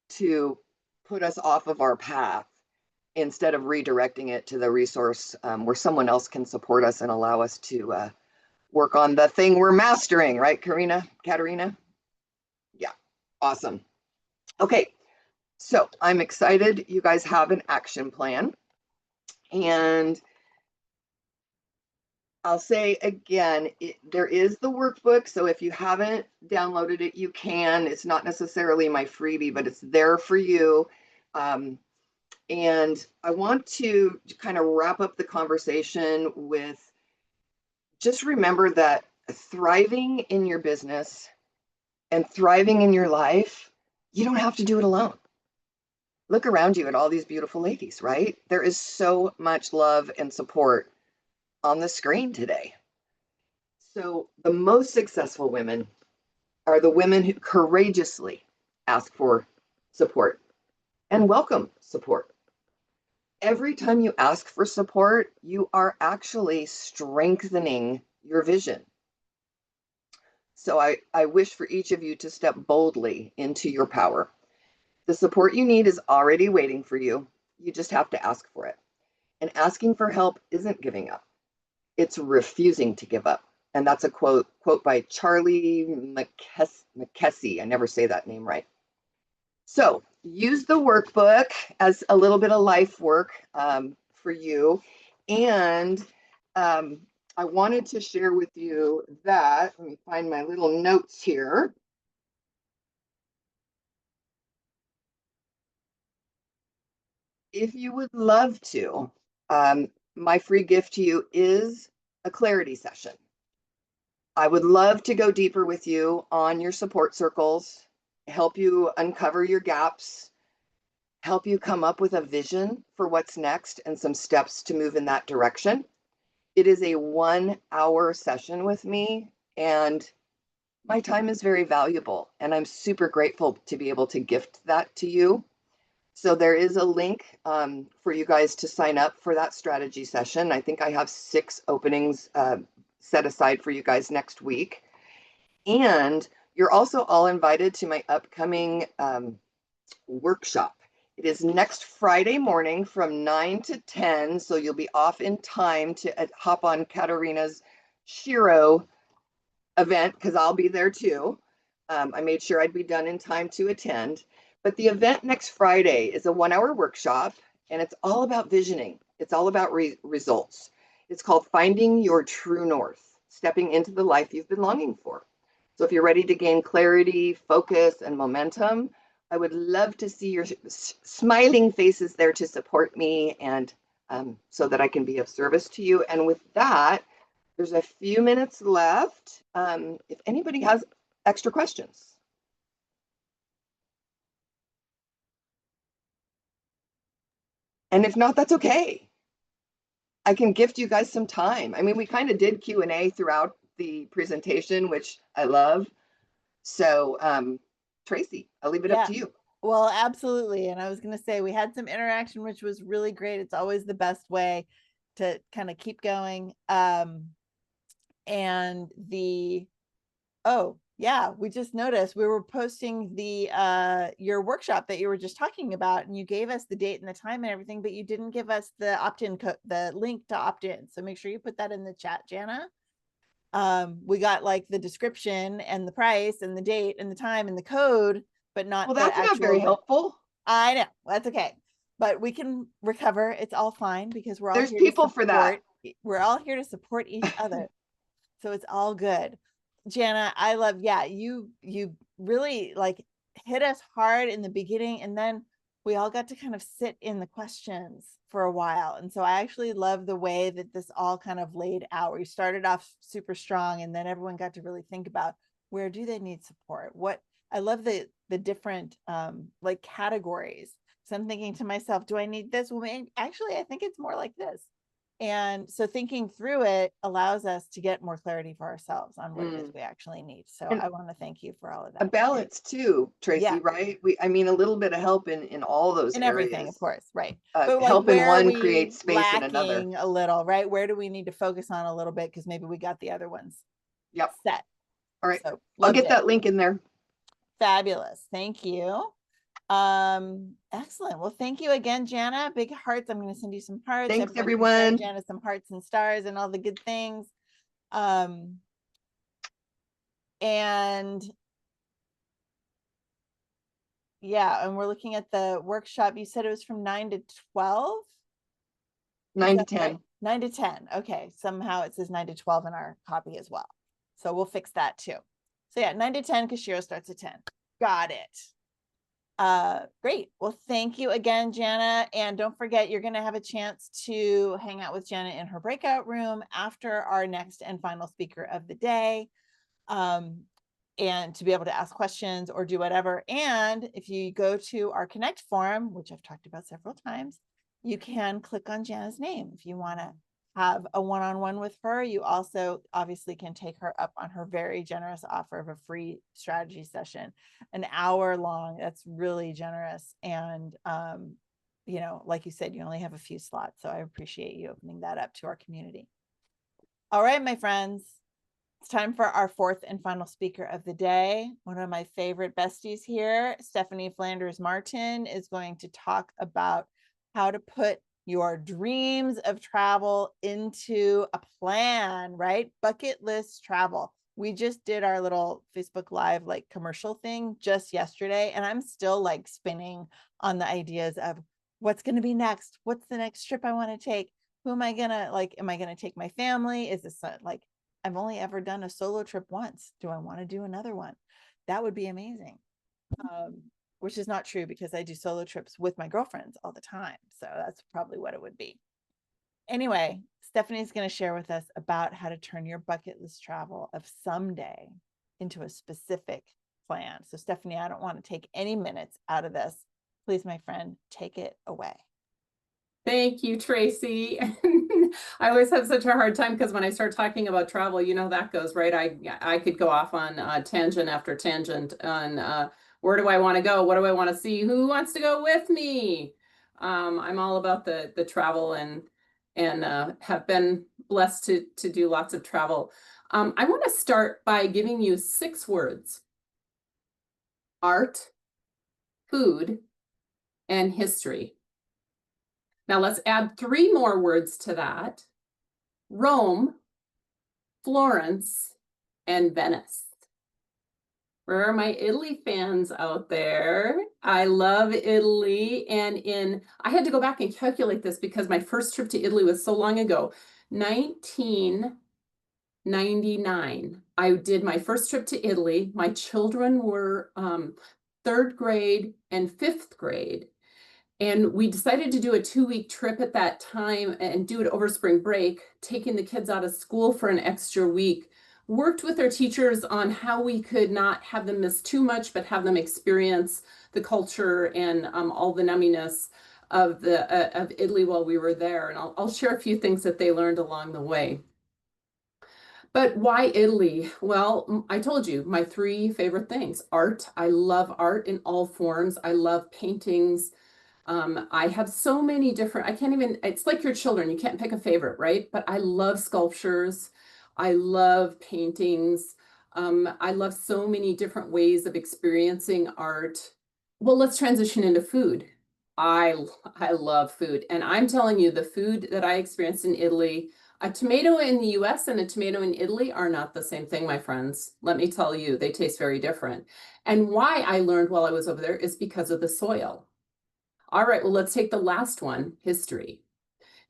to put us off of our path, instead of redirecting it to the resource where someone else can support us and allow us to work on the thing we're mastering, right, Katerina? Yeah, awesome. Okay, so I'm excited you guys have an action plan. And I'll say again, there is the workbook. So if you haven't downloaded it, you can. It's not necessarily my freebie, but it's there for you. And I want to kind of wrap up the conversation with, just remember that thriving in your business and thriving in your life, you don't have to do it alone. Look around you at all these beautiful ladies, right? There is so much love and support on the screen today. So the most successful women are the women who courageously ask for support and welcome support. Every time you ask for support, you are actually strengthening your vision. So I wish for each of you to step boldly into your power. The support you need is already waiting for you. You just have to ask for it. And asking for help isn't giving up. It's refusing to give up. And that's a quote by Charlie McKessie. I never say that name right. So use the workbook as a little bit of life work for you. And I wanted to share with you that, let me find my little notes here. If you would love to, my free gift to you is a clarity session. I would love to go deeper with you on your support circles, help you uncover your gaps, help you come up with a vision for what's next and some steps to move in that direction. It is a 1-hour session with me, and my time is very valuable, and I'm super grateful to be able to gift that to you. So there is a link for you guys to sign up for that strategy session. I think I have 6 openings set aside for you guys next week. And you're also all invited to my upcoming workshop. It is next Friday morning from 9 to 10. So you'll be off in time to hop on Katerina's Shiro event, because I'll be there too. I made sure I'd be done in time to attend. But the event next Friday is a 1-hour workshop, and it's all about visioning. It's all about results. It's called Finding Your True North, Stepping into the Life You've Been Longing For. So if you're ready to gain clarity, focus, and momentum, I would love to see your smiling faces there to support me, and so that I can be of service to you. And with that, there's a few minutes left. If anybody has extra questions. And if not, that's okay. I can gift you guys some time. I mean, we kind of did Q&A throughout the presentation, which I love. So, Tracy, I'll leave it up to you. Well, absolutely. And I was going to say, we had some interaction, which was really great. It's always the best way to kind of keep going. And yeah, we just noticed we were posting the your workshop that you were just talking about, and you gave us the date and the time and everything, but you didn't give us the opt-in code, the link to opt in. So make sure you put that in the chat, Jana. We got like the description and the price and the date and the time and the code, but not. Well, that's not very helpful. I know, that's okay, but we can recover. It's all fine because we're all there's here people to for that. We're all here to support each other. So it's all good. Jana, I love, you really like hit us hard in the beginning, and then we all got to kind of sit in the questions for a while. And so I actually love the way that this all kind of laid out, where you started off super strong, and then everyone got to really think about, where do they need support? What I love the different like categories. So I'm thinking to myself, do I need this? Well, actually, I think it's more like this. And so thinking through it allows us to get more clarity for ourselves on what it is we actually need. So I want to thank you for all of that. A balance too, Tracy, right? I mean, a little bit of help in all those in areas. Everything, of course, right. But help in one creates space in another. A little, right? Where do we need to focus on a little bit? Because maybe we got the other ones set. All right. So I'll get that link in there. Fabulous. Thank you. Excellent. Well, thank you again, Jana. Big hearts. I'm going to send you some hearts. Thanks, everyone. Jana, some hearts and stars and all the good things. And yeah, and we're looking at the workshop. You said it was from 9 to 12? 9 to 10. Right? 9 to 10. Okay. Somehow it says 9 to 12 in our copy as well. So we'll fix that too. So yeah, 9 to 10, because Shiro starts at 10. Got it. Great. Well, thank you again, Jana. And don't forget, you're going to have a chance to hang out with Jana in her breakout room after our next and final speaker of the day. And to be able to ask questions or do whatever. And if you go to our Connect forum, which I've talked about several times, you can click on Jana's name if you want to have a one-on-one with her. You also obviously can take her up on her very generous offer of a free strategy session, an hour long. That's really generous. And, you know, like you said, you only have a few slots. So I appreciate you opening that up to our community. All right, my friends, it's time for our fourth and final speaker of the day. One of my favorite besties here, Stephanie Flanders Martin, is going to talk about how to put your dreams of travel into a plan, right? Bucket list travel. We just did our little Facebook Live like commercial thing just yesterday, and I'm still like spinning on the ideas of what's going to be next. What's the next trip I want to take? Who am I going to like? Am I going to take my family? Is this like, I've only ever done a solo trip once. Do I want to do another one? That would be amazing. Which is not true because I do solo trips with my girlfriends all the time. So that's probably what it would be. Anyway, Stephanie's going to share with us about how to turn your bucket list travel of someday into a specific plan. So Stephanie, I don't want to take any minutes out of this. Please, my friend, take it away. Thank you, Tracy. I always have such a hard time because when I start talking about travel, you know, that goes right. I could go off on tangent after tangent on where do I want to go? What do I want to see? Who wants to go with me? I'm all about the travel and have been blessed to do lots of travel. I want to start by giving you 6 words: art, food, and history. Now let's add 3 more words to that: Rome, Florence, and Venice. Where are my Italy fans out there? I love Italy. And I had to go back and calculate this because my first trip to Italy was so long ago. 1999. I did my first trip to Italy. My children were 3rd grade and 5th grade. And we decided to do a 2-week trip at that time and do it over spring break, taking the kids out of school for an extra week. Worked with our teachers on how we could not have them miss too much, but have them experience the culture and all the numminess of Italy while we were there. And I'll share a few things that they learned along the way. But why Italy? Well, I told you my 3 favorite things. Art. I love art in all forms. I love paintings. I have so many different, it's like your children, you can't pick a favorite, right? But I love sculptures. I love paintings. I love so many different ways of experiencing art. Well, let's transition into food. I love food. And I'm telling you, the food that I experienced in Italy, a tomato in the US and a tomato in Italy are not the same thing, my friends. Let me tell you, they taste very different. And why I learned while I was over there is because of the soil. All right, well, let's take the last one, history.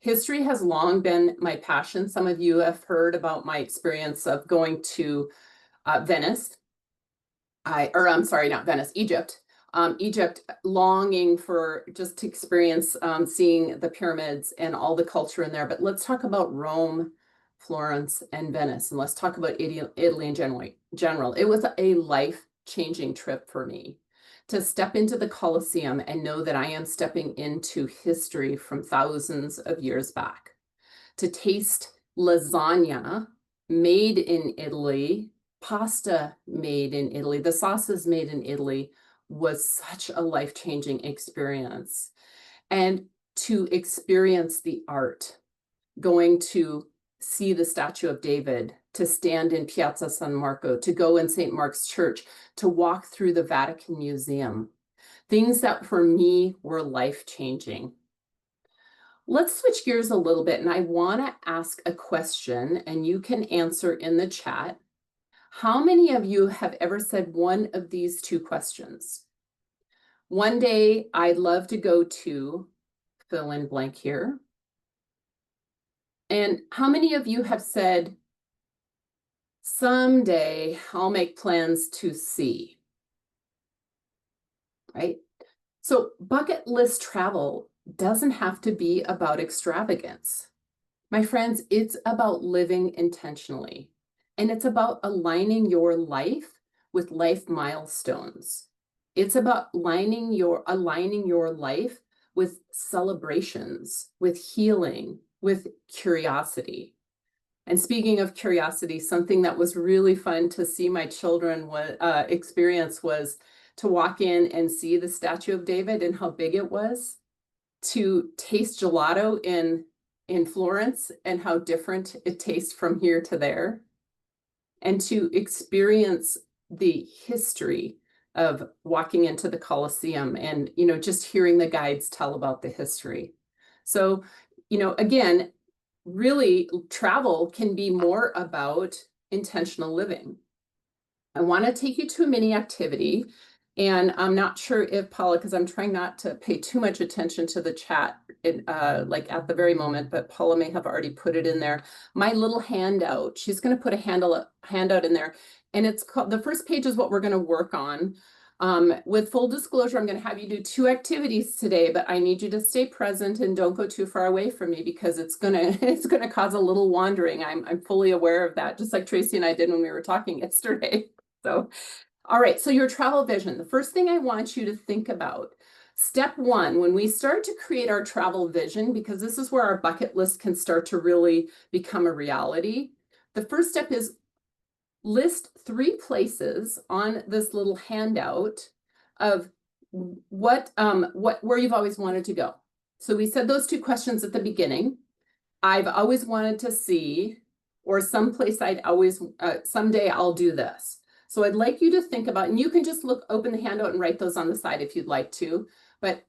History has long been my passion. Some of you have heard about my experience of going to Venice. I'm sorry, not Venice, Egypt. Egypt, longing for just to experience seeing the pyramids and all the culture in there. But let's talk about Rome, Florence, and Venice. And let's talk about Italy in general. It was a life-changing trip for me to step into the Colosseum and know that I am stepping into history from thousands of years back. To taste lasagna made in Italy, pasta made in Italy, the sauces made in Italy was such a life-changing experience. And to experience the art, going to see the statue of David, to stand in Piazza San Marco, to go in St. Mark's Church, to walk through the Vatican Museum. Things that for me were life-changing. Let's switch gears a little bit, and I want to ask a question, and you can answer in the chat. How many of you have ever said one of these 2 questions? One day I'd love to go to fill in blank here. And how many of you have said, someday I'll make plans to see? Right? So bucket list travel doesn't have to be about extravagance. My friends, it's about living intentionally. And it's about aligning your life with life milestones. It's about aligning your life with celebrations, with healing, with curiosity. And speaking of curiosity, something that was really fun to see my children experience was to walk in and see the statue of David and how big it was, to taste gelato in Florence and how different it tastes from here to there, and to experience the history of walking into the Colosseum and, just hearing the guides tell about the history. So, again, really travel can be more about intentional living. I want to take you to a mini activity, and I'm not sure if Paula, because I'm trying not to pay too much attention to the chat like at the very moment, but Paula may have already put it in there. My little handout, she's going to put a handout in there, and it's called, the first page is what we're going to work on. With full disclosure, I'm going to have you do 2 activities today, but I need you to stay present and don't go too far away from me because it's gonna cause a little wandering. I'm fully aware of that, just like Tracy and I did when we were talking yesterday. So, all right, so your travel vision. The first thing I want you to think about, step 1, when we start to create our travel vision, because this is where our bucket list can start to really become a reality. The first step is list 3 places on this little handout of where you've always wanted to go. So we said those 2 questions at the beginning. I've always wanted to see, or someplace I'd always, someday I'll do this. So I'd like you to think about, and you can just open the handout and write those on the side if you'd like to, but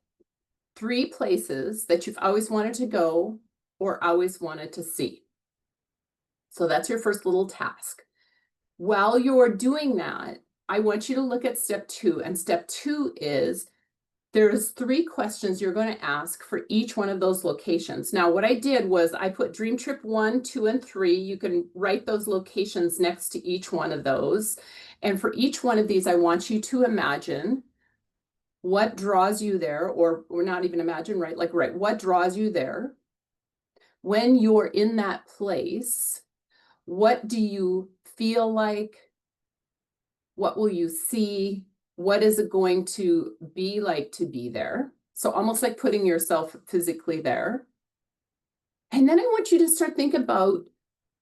3 places that you've always wanted to go or always wanted to see. So that's your first little task. While you're doing that, I want you to look at step 2, and step 2 is there's 3 questions you're going to ask for each one of those locations. Now, what I did was I put dream trip 1, 2, and 3. You can write those locations next to each one of those. And for each one of these, I want you to imagine what draws you there, or not even imagine, right? Like, right, what draws you there? When you're in that place, what do you feel like? What will you see? What is it going to be like to be there? So almost like putting yourself physically there. And then I want you to start thinking about,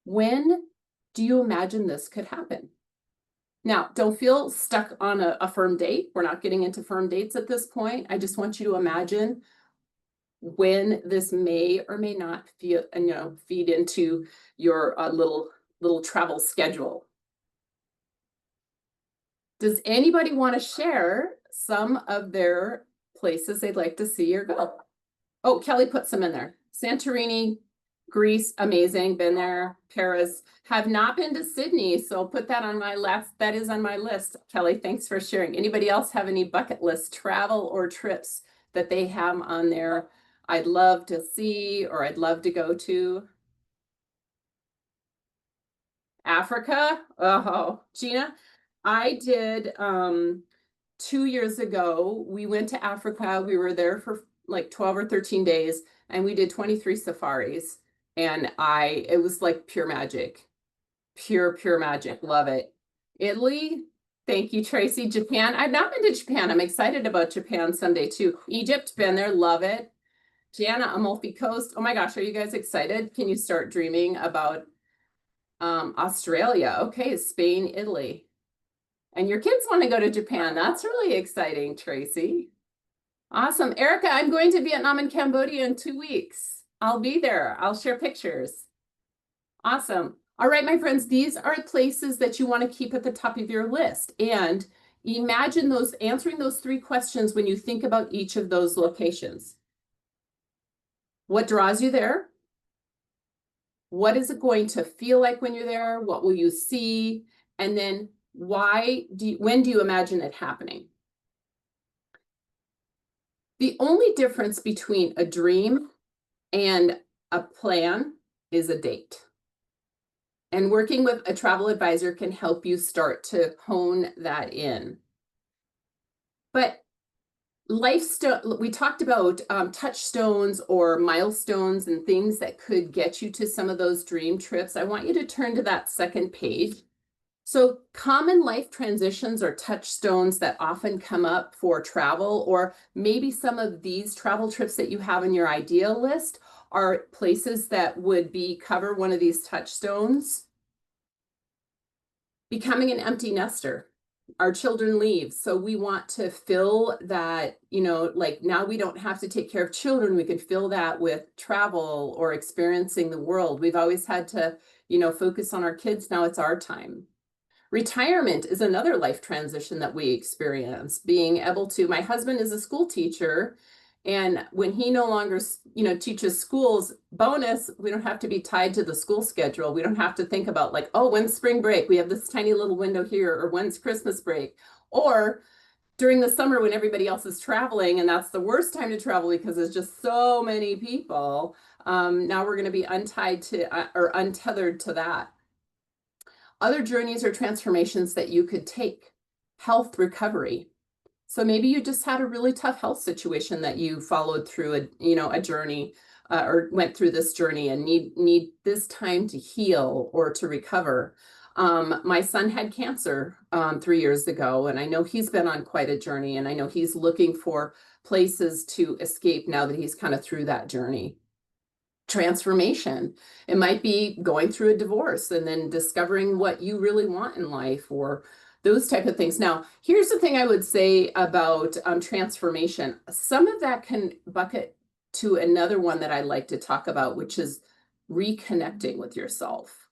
when do you imagine this could happen? Now, don't feel stuck on a firm date. We're not getting into firm dates at this point. I just want you to imagine when this may or may not feel, feed into your little travel schedule. Does anybody want to share some of their places they'd like to see or go? Oh, Kelly put some in there. Santorini, Greece, amazing, been there. Paris, have not been to Sydney, so put that on my list. That is on my list. Kelly, thanks for sharing. Anybody else have any bucket list travel or trips that they have on there? I'd love to see, or I'd love to go to. Africa? Oh, Gina, I did 2 years ago. We went to Africa. We were there for like 12 or 13 days, and we did 23 safaris. And it was like pure magic. Pure magic. Love it. Italy. Thank you, Tracy. Japan. I've not been to Japan. I'm excited about Japan someday too. Egypt, been there. Love it. Jana, Amalfi Coast. Oh my gosh, are you guys excited? Can you start dreaming about Australia? Okay, Spain, Italy. And your kids want to go to Japan. That's really exciting, Tracy. Awesome. Erica, I'm going to Vietnam and Cambodia in 2 weeks. I'll be there. I'll share pictures. Awesome. All right, my friends, these are places that you want to keep at the top of your list. And imagine answering those 3 questions when you think about each of those locations. What draws you there? What is it going to feel like when you're there? What will you see? And then when do you imagine it happening? The only difference between a dream and a plan is a date. And working with a travel advisor can help you start to hone that in. But we talked about touchstones or milestones and things that could get you to some of those dream trips. I want you to turn to that second page. So common life transitions or touchstones that often come up for travel, or maybe some of these travel trips that you have in your ideal list are places that would cover one of these touchstones. Becoming an empty nester. Our children leave, so we want to fill that, like now we don't have to take care of children. We can fill that with travel or experiencing the world. We've always had to, focus on our kids. Now it's our time. Retirement is another life transition that we experience. Being able to, my husband is a school teacher, and when he no longer, teaches schools, bonus, we don't have to be tied to the school schedule. We don't have to think about like, oh, when's spring break? We have this tiny little window here, or when's Christmas break? Or during the summer when everybody else is traveling, and that's the worst time to travel because there's just so many people. Now we're going to be untied to or untethered to that. Other journeys or transformations that you could take. Health recovery. So maybe you just had a really tough health situation that you followed through a journey or went through this journey and need this time to heal or to recover. My son had cancer 3 years ago, and I know he's been on quite a journey, and I know he's looking for places to escape now that he's kind of through that journey. Transformation. It might be going through a divorce and then discovering what you really want in life, or those type of things. Now, here's the thing I would say about transformation. Some of that can bucket to another one that I like to talk about, which is reconnecting with yourself.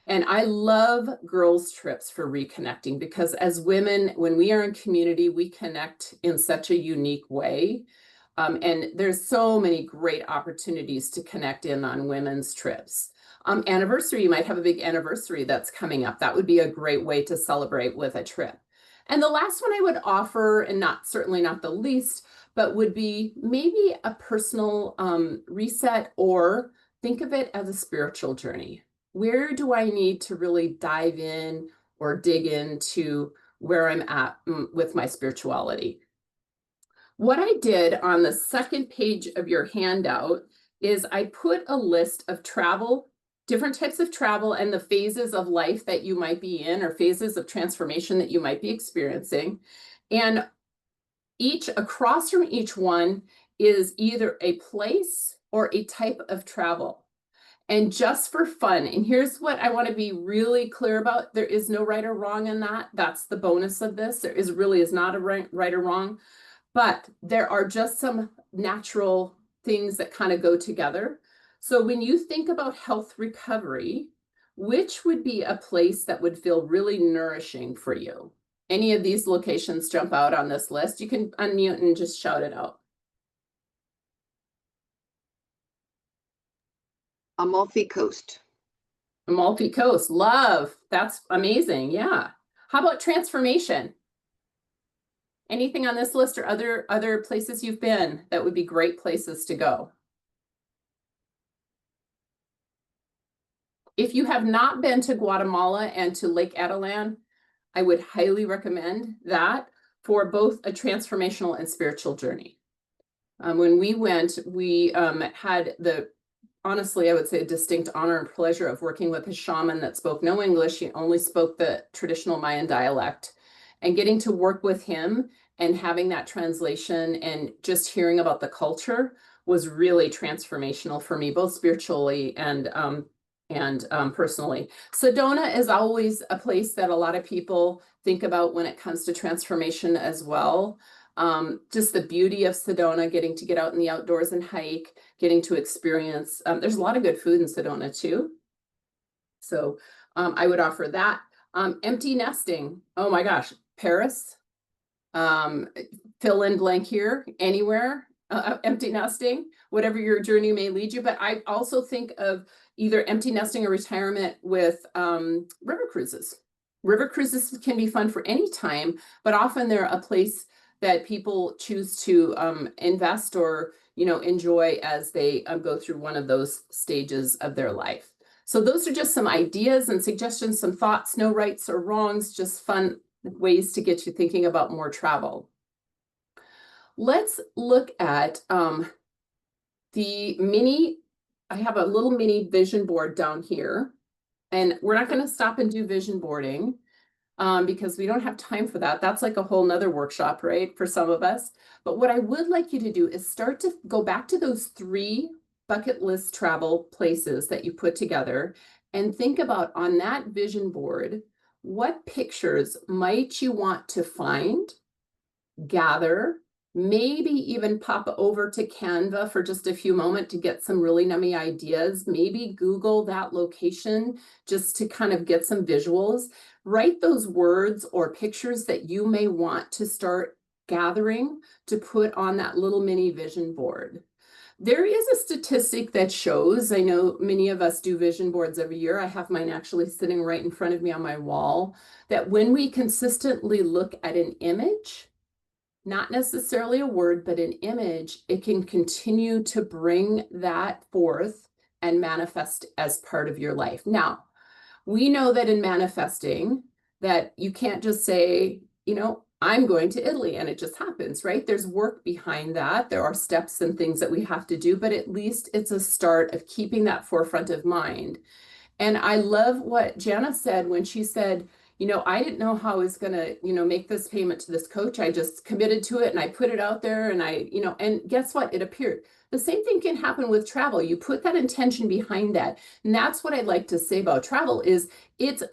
And I love girls' trips for reconnecting, because as women, when we are in community, we connect in such a unique way. And there's so many great opportunities to connect in on women's trips. Anniversary, you might have a big anniversary that's coming up. That would be a great way to celebrate with a trip. And the last one I would offer, and certainly not the least, but would be maybe a personal reset, or think of it as a spiritual journey. Where do I need to really dive in or dig into where I'm at with my spirituality? What I did on the second page of your handout is I put a list of travel, different types of travel, and the phases of life that you might be in, or phases of transformation that you might be experiencing. And across from each one is either a place or a type of travel. And just for fun, and here's what I want to be really clear about: there is no right or wrong in that. That's the bonus of this. There is not a right or wrong, but there are just some natural things that kind of go together. So when you think about health recovery, which would be a place that would feel really nourishing for you? Any of these locations jump out on this list? You can unmute and just shout it out. Amalfi Coast. Amalfi Coast, love. That's amazing. Yeah. How about transformation? Anything on this list, or other places you've been that would be great places to go? If you have not been to Guatemala and to Lake Atalan, I would highly recommend that for both a transformational and spiritual journey. When we went, we had honestly, I would say, a distinct honor and pleasure of working with a shaman that spoke no English. He only spoke the traditional Mayan dialect, and getting to work with him and having that translation and just hearing about the culture was really transformational for me, both spiritually and personally. Sedona is always a place that a lot of people think about when it comes to transformation as well. Just the beauty of Sedona, getting to get out in the outdoors and hike, getting to experience. There's a lot of good food in Sedona too. So I would offer that. Empty nesting. Oh my gosh, Paris. Fill in blank here, anywhere. Empty nesting, whatever your journey may lead you. But I also think of either empty nesting or retirement with river cruises. River cruises can be fun for any time, but often they're a place that people choose to invest or enjoy as they go through one of those stages of their life. So those are just some ideas and suggestions, some thoughts, no rights or wrongs, just fun ways to get you thinking about more travel. Let's look at the mini. I have a little mini vision board down here, and we're not going to stop and do vision boarding because we don't have time for that. That's like a whole nother workshop, right, for some of us. But what I would like you to do is start to go back to those 3 bucket list travel places that you put together and think about, on that vision board, what pictures might you want to find, gather, maybe even pop over to Canva for just a few moments to get some really nummy ideas. Maybe Google that location just to kind of get some visuals. Write those words or pictures that you may want to start gathering to put on that little mini vision board. There is a statistic that shows, I know many of us do vision boards every year. I have mine actually sitting right in front of me on my wall, that when we consistently look at an image, not necessarily a word, but an image, it can continue to bring that forth and manifest as part of your life. Now, we know that in manifesting, that you can't just say, I'm going to Italy and it just happens, right? There's work behind that. There are steps and things that we have to do, but at least it's a start of keeping that forefront of mind. And I love what Jana said when she said, I didn't know how I was going to, make this payment to this coach. I just committed to it and I put it out there and and guess what? It appeared. The same thing can happen with travel. You put that intention behind that. And that's what I'd like to say about travel is it's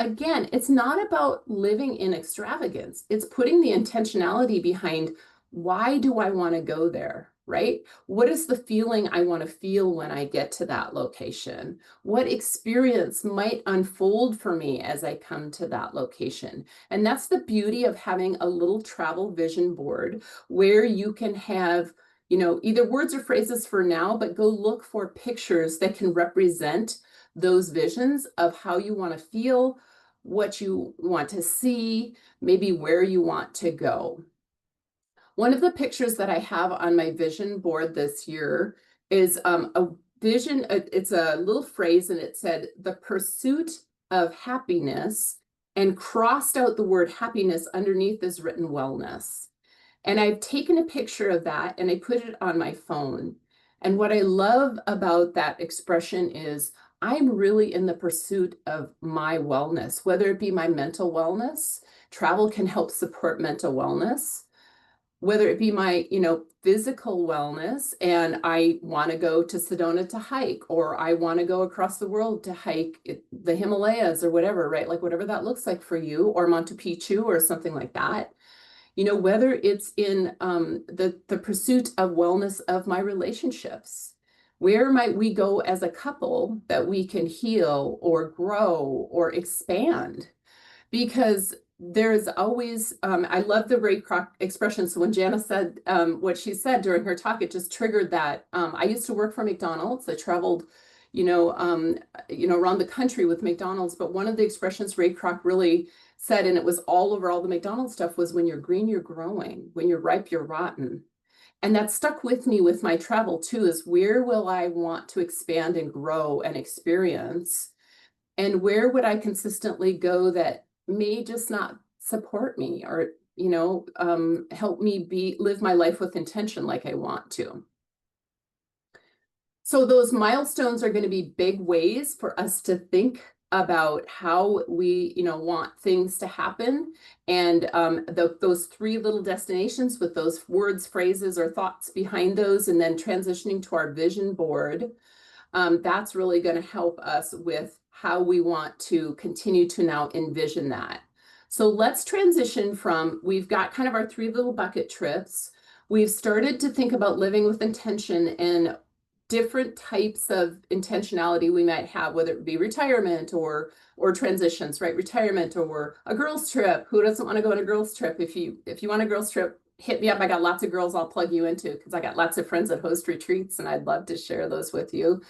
not about living in extravagance. It's putting the intentionality behind, why do I want to go there? Right? What is the feeling I want to feel when I get to that location? What experience might unfold for me as I come to that location? And that's the beauty of having a little travel vision board where you can have, either words or phrases for now, but go look for pictures that can represent those visions of how you want to feel, what you want to see, maybe where you want to go. One of the pictures that I have on my vision board this year is a vision. It's a little phrase, and it said, "The pursuit of happiness," and crossed out the word happiness underneath is written wellness. And I've taken a picture of that and I put it on my phone. And what I love about that expression is I'm really in the pursuit of my wellness, whether it be my mental wellness. Travel can help support mental wellness, whether it be my, physical wellness, and I want to go to Sedona to hike, or I want to go across the world to hike the Himalayas or whatever, right? Like whatever that looks like for you, or Machu Picchu or something like that. Whether it's in the pursuit of wellness of my relationships. Where might we go as a couple that we can heal or grow or expand? Because there's always, I love the Ray Kroc expression. So when Jana said what she said during her talk, it just triggered that. I used to work for McDonald's. I traveled, around the country with McDonald's. But one of the expressions Ray Kroc really said, and it was all over all the McDonald's stuff, was when you're green, you're growing. When you're ripe, you're rotten. And that stuck with me with my travel too, is where will I want to expand and grow and experience? And where would I consistently go that may just not support me, or, help me live my life with intention like I want to? So those milestones are going to be big ways for us to think about how we, want things to happen. And those three little destinations with those words, phrases, or thoughts behind those, and then transitioning to our vision board, that's really going to help us with how we want to continue to now envision that. So let's transition from, we've got kind of our three little bucket trips. We've started to think about living with intention and different types of intentionality we might have, whether it be retirement or transitions, right? Retirement or a girls trip. Who doesn't want to go on a girls trip? If you want a girls trip, hit me up. I got lots of girls I'll plug you into, because I got lots of friends that host retreats and I'd love to share those with you.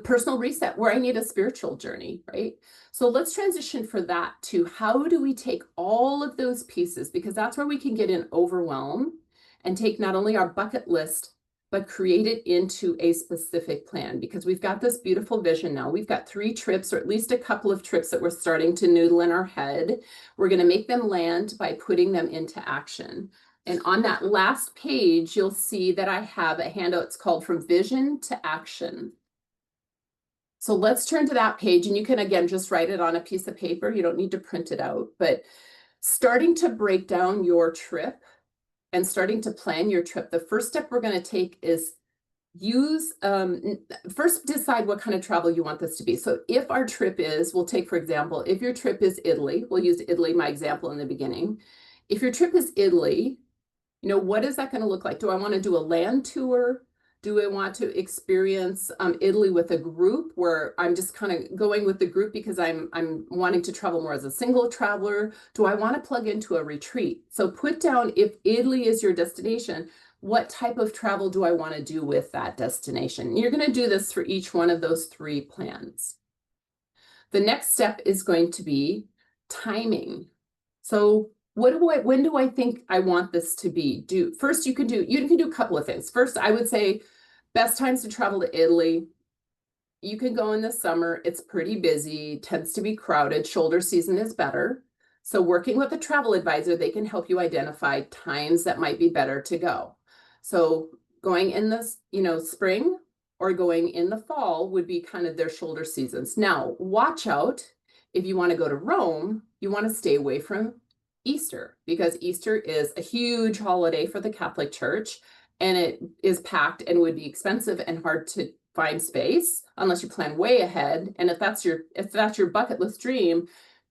Personal reset, where I need a spiritual journey, right? So let's transition for that to how do we take all of those pieces, because that's where we can get in overwhelm, and take not only our bucket list, but create it into a specific plan, because we've got this beautiful vision now. We've got 3 trips, or at least a couple of trips that we're starting to noodle in our head. We're going to make them land by putting them into action. And on that last page, you'll see that I have a handout. It's called From Vision to Action. So let's turn to that page, and you can, again, just write it on a piece of paper. You don't need to print it out, but starting to break down your trip and starting to plan your trip. The first step we're going to take is first decide what kind of travel you want this to be. So if our trip is, we'll take, for example, if your trip is Italy, we'll use Italy, my example in the beginning. If your trip is Italy, what is that going to look like? Do I want to do a land tour? Do I want to experience Italy with a group, where I'm just kind of going with the group because I'm wanting to travel more as a single traveler? Do I want to plug into a retreat? So put down, if Italy is your destination, what type of travel do I want to do with that destination? You're going to do this for each one of those 3 plans. The next step is going to be timing. So when do I think I want this to be? First, you can do a couple of things. First, I would say best times to travel to Italy. You can go in the summer. It's pretty busy, tends to be crowded. Shoulder season is better. So working with a travel advisor, they can help you identify times that might be better to go. So going in the, spring or going in the fall would be kind of their shoulder seasons. Now, watch out. If you want to go to Rome, you want to stay away from Easter, because Easter is a huge holiday for the Catholic Church, and it is packed and would be expensive and hard to find space unless you plan way ahead. And if that's your bucket list dream, you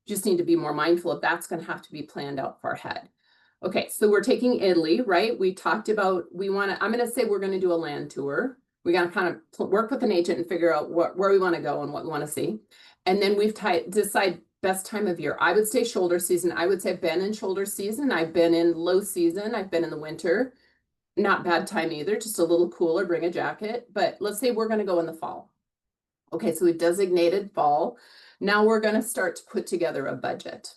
just need to be more mindful of that's going to have to be planned out far ahead. Okay, so we're taking Italy, right? We talked about, I'm going to say we're going to do a land tour. We got to kind of work with an agent and figure out where we want to go and what we want to see. And then we've decide best time of year. I would say shoulder season. I would say I've been in shoulder season. I've been in low season. I've been in the winter. Not bad time either, just a little cooler, bring a jacket. But let's say we're going to go in the fall. Okay, so we've designated fall. Now we're going to start to put together a budget.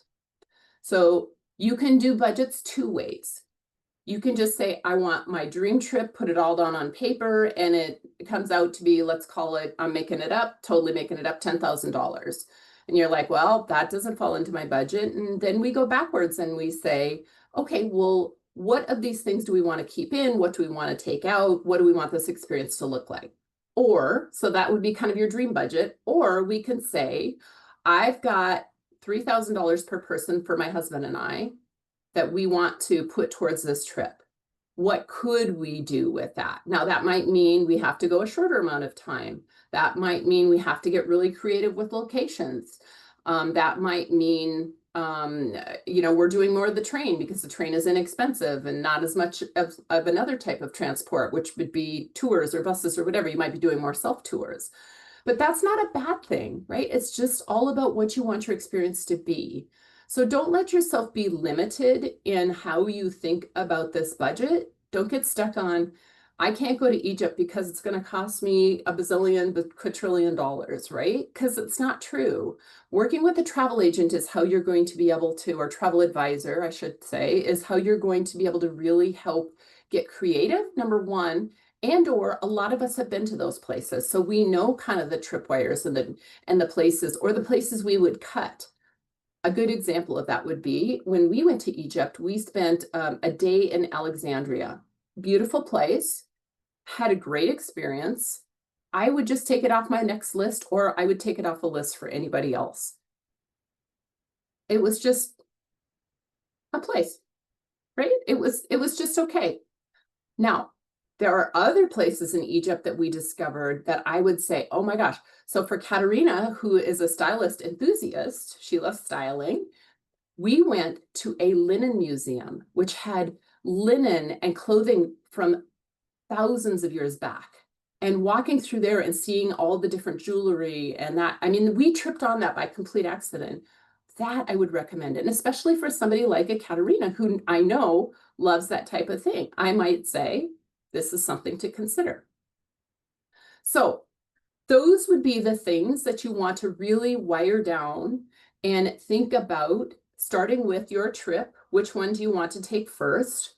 So you can do budgets two ways. You can just say, I want my dream trip, put it all down on paper, and it comes out to be, let's call it, I'm making it up, totally making it up, $10,000. And you're like, well, that doesn't fall into my budget. And then we go backwards and we say, okay, well, what of these things do we want to keep in? What do we want to take out? What do we want this experience to look like? Or, so that would be kind of your dream budget. Or we can say, I've got $3,000 per person for my husband and I that we want to put towards this trip. What could we do with that? Now, that might mean we have to go a shorter amount of time. That might mean we have to get really creative with locations. That might mean, we're doing more of the train because the train is inexpensive and not as much of another type of transport, which would be tours or buses or whatever. You might be doing more self-tours. But that's not a bad thing, right? It's just all about what you want your experience to be. So don't let yourself be limited in how you think about this budget. Don't get stuck on, I can't go to Egypt because it's going to cost me a bazillion, quadrillion dollars, right? Because it's not true. Working with a travel agent is how you're going to be able to, or travel advisor, I should say, is how you're going to be able to really help get creative, number one. And or a lot of us have been to those places. So we know kind of the tripwires and the places, or the places we would cut. A good example of that would be when we went to Egypt, we spent a day in Alexandria. Beautiful place, had a great experience. I would just take it off my next list, or I would take it off a list for anybody else. It was just a place, right? It was just okay. Now, there are other places in Egypt that we discovered that I would say, oh my gosh. So for Katerina, who is a stylist enthusiast, she loves styling. We went to a linen museum, which had linen and clothing from thousands of years back. And walking through there and seeing all the different jewelry and that, I mean, we tripped on that by complete accident. That I would recommend. And especially for somebody like a Katerina, who I know loves that type of thing, I might say, this is something to consider. So those would be the things that you want to really wire down and think about, starting with your trip. Which one do you want to take first?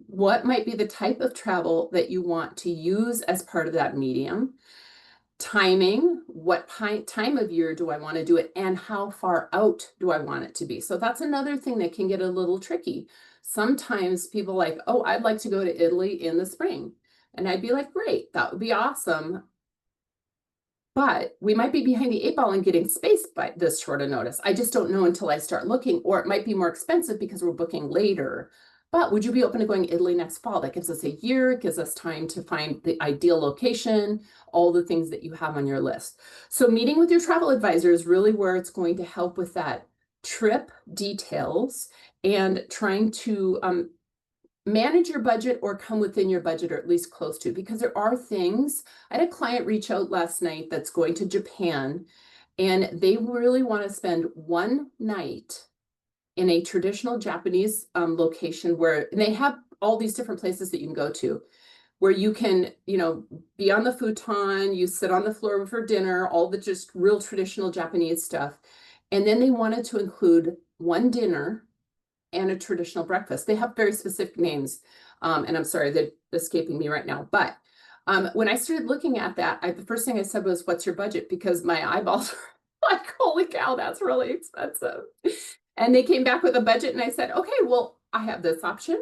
What might be the type of travel that you want to use as part of that medium? Timing, what time of year do I want to do it, and how far out do I want it to be? So that's another thing that can get a little tricky. Sometimes people like, oh, I'd like to go to Italy in the spring. And I'd be like, great, that would be awesome. But we might be behind the 8 ball and getting space by this short of notice. I just don't know until I start looking, or it might be more expensive because we're booking later. But would you be open to going to Italy next fall? That gives us a year, it gives us time to find the ideal location, all the things that you have on your list. So meeting with your travel advisor is really where it's going to help with that trip details and trying to manage your budget or come within your budget, or at least close to, because there are things. I had a client reach out last night that's going to Japan, and they really want to spend one night in a traditional Japanese location where, and they have all these different places that you can go to, where you can, be on the futon, you sit on the floor for dinner, all the just real traditional Japanese stuff. And then they wanted to include one dinner and a traditional breakfast. They have very specific names. And I'm sorry, they're escaping me right now. But when I started looking at that, the first thing I said was, what's your budget? Because my eyeballs were like, holy cow, that's really expensive. And they came back with a budget, and I said, okay, well, I have this option,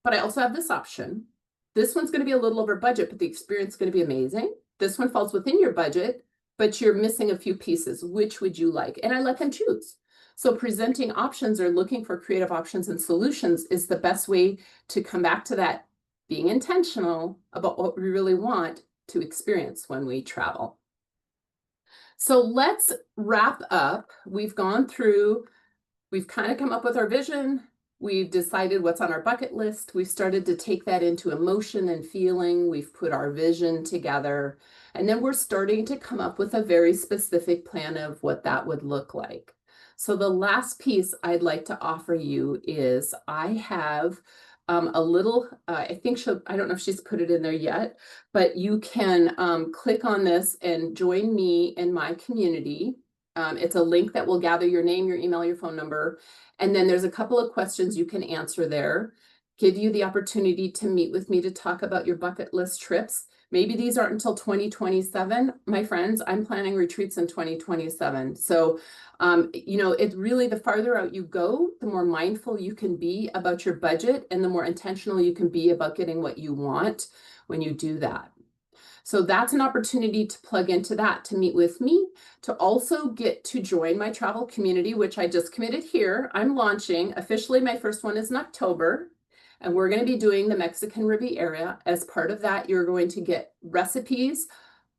but I also have this option. This one's going to be a little over budget, but the experience is going to be amazing. This one falls within your budget, but you're missing a few pieces. Which would you like? And I let them choose. So presenting options or looking for creative options and solutions is the best way to come back to that, being intentional about what we really want to experience when we travel. So let's wrap up. We've gone through, we've kind of come up with our vision. We've decided what's on our bucket list. We've started to take that into emotion and feeling. We've put our vision together. And then we're starting to come up with a very specific plan of what that would look like. So the last piece I'd like to offer you is I have a little, I think I don't know if she's put it in there yet, but you can click on this and join me in my community. It's a link that will gather your name, your email, your phone number. And then there's a couple of questions you can answer there. Give you the opportunity to meet with me to talk about your bucket list trips. Maybe these aren't until 2027, my friends. I'm planning retreats in 2027. So, you know, it's really the farther out you go, the more mindful you can be about your budget and the more intentional you can be about getting what you want when you do that. So that's an opportunity to plug into that, to meet with me, to also get to join my travel community, which I just committed here. I'm launching officially. My first one is in October. And we're going to be doing the Mexican Riviera. As part of that, you're going to get recipes,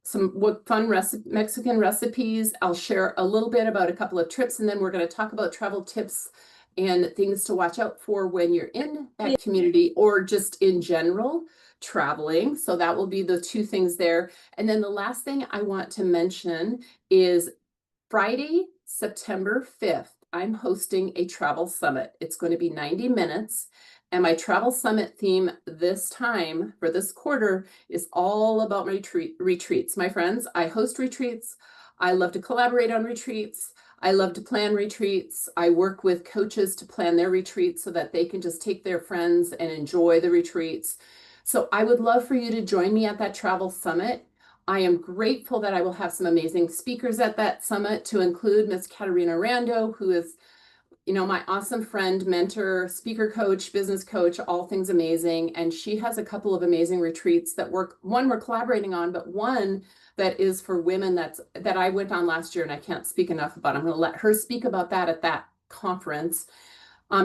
some fun Mexican recipes. I'll share a little bit about a couple of trips, and then we're going to talk about travel tips and things to watch out for when you're in that community or just in general traveling. So that will be the two things there. And then the last thing I want to mention is Friday, September 5th, I'm hosting a travel summit. It's going to be 90 minutes. And my travel summit theme this time for this quarter is all about my retreats. My friends, I host retreats. I love to collaborate on retreats. I love to plan retreats. I work with coaches to plan their retreats so that they can just take their friends and enjoy the retreats. So I would love for you to join me at that travel summit. I am grateful that I will have some amazing speakers at that summit, to include Miss Katarina Rando, who is, you know, my awesome friend, mentor, speaker coach, business coach, all things amazing. And she has a couple of amazing retreats that one we're collaborating on, but one that is for women that I went on last year and I can't speak enough about. I'm going to let her speak about that at that conference.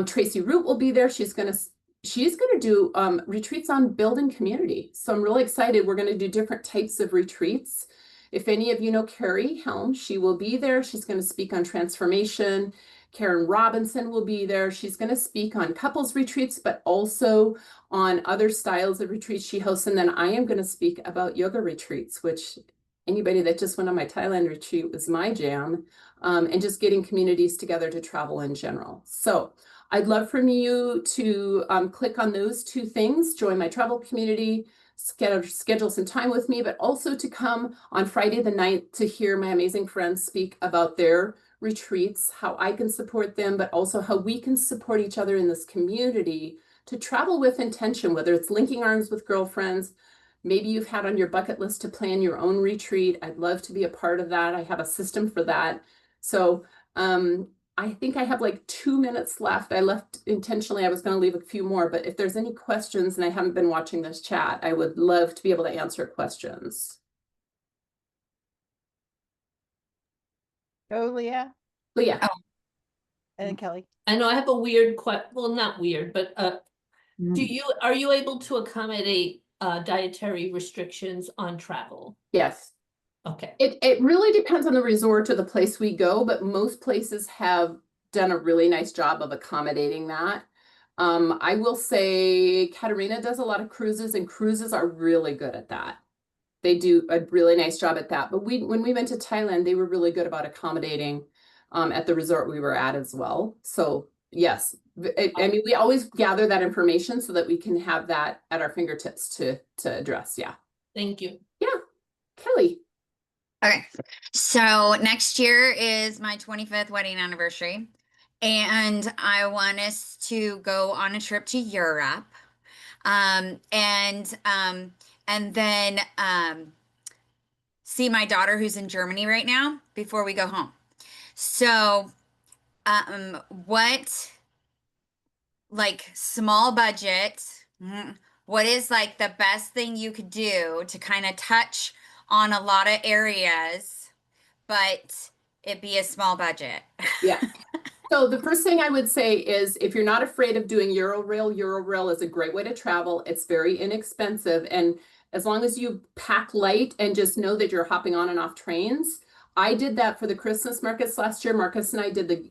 Tracy Root will be there. She's going to do retreats on building community. So I'm really excited. We're going to do different types of retreats. If any of you know Carrie Helm, she will be there. She's going to speak on transformation. Karen Robinson will be there. She's going to speak on couples retreats, but also on other styles of retreats she hosts. And then I am going to speak about yoga retreats, which anybody that just went on my Thailand retreat was my jam, and just getting communities together to travel in general. So I'd love for you to click on those two things, join my travel community, schedule some time with me, but also to come on Friday the 9th to hear my amazing friends speak about their retreats, how I can support them, but also how we can support each other in this community to travel with intention, whether it's linking arms with girlfriends. Maybe you've had on your bucket list to plan your own retreat. I'd love to be a part of that. I have a system for that. So I think I have like 2 minutes left. I left intentionally. I was going to leave a few more, but if there's any questions and I haven't been watching this chat, I would love to be able to answer questions. Go, Leah. Leah. Oh. And then Kelly. I know I have a weird well, not weird, but are you able to accommodate dietary restrictions on travel? Yes. Okay. It really depends on the resort or the place we go, but most places have done a really nice job of accommodating that. I will say Katarina does a lot of cruises, and cruises are really good at that. They do a really nice job at that. But when we went to Thailand, they were really good about accommodating at the resort we were at as well. So yes, I mean, we always gather that information so that we can have that at our fingertips to address. Yeah. Thank you. Yeah. Kelly. Okay, so next year is my 25th wedding anniversary, and I want us to go on a trip to Europe, and then see my daughter who's in Germany right now before we go home. So, what, like, small budget, what is like the best thing you could do to kind of touch on a lot of areas, but it be a small budget? Yeah. So the first thing I would say is, if you're not afraid of doing Eurorail is a great way to travel. It's very inexpensive. And as long as you pack light and just know that you're hopping on and off trains. I did that for the Christmas markets last year. Marcus and I did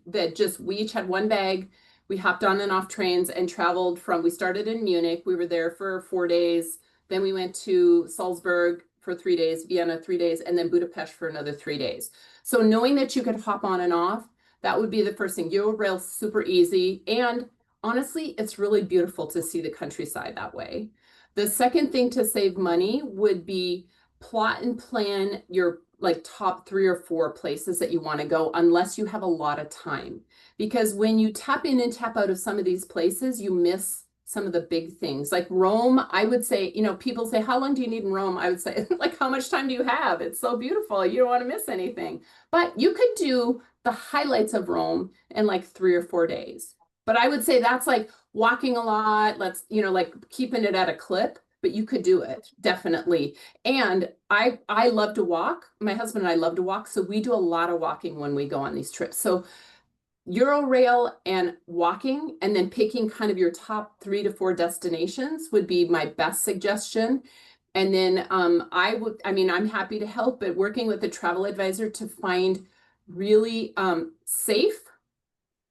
we each had one bag. We hopped on and off trains and traveled we started in Munich. We were there for 4 days. Then we went to Salzburg for 3 days, Vienna 3 days, and then Budapest for another 3 days. So knowing that you could hop on and off, that would be the first thing. Eurorail's super easy. And honestly, it's really beautiful to see the countryside that way. The second thing to save money would be plot and plan your like top 3 or 4 places that you want to go unless you have a lot of time. Because when you tap in and tap out of some of these places, you miss some of the big things. Like Rome, I would say, you know, people say, how long do you need in Rome? I would say, like, how much time do you have? It's so beautiful. You don't want to miss anything. But you could do the highlights of Rome in like 3 or 4 days. But I would say that's like walking a lot. Let's, you know, like keeping it at a clip, but you could do it definitely. And I love to walk. My husband and I love to walk. So we do a lot of walking when we go on these trips. So Eurorail and walking, and then picking kind of your top 3 to 4 destinations would be my best suggestion. And then I'm happy to help, but working with a travel advisor to find really safe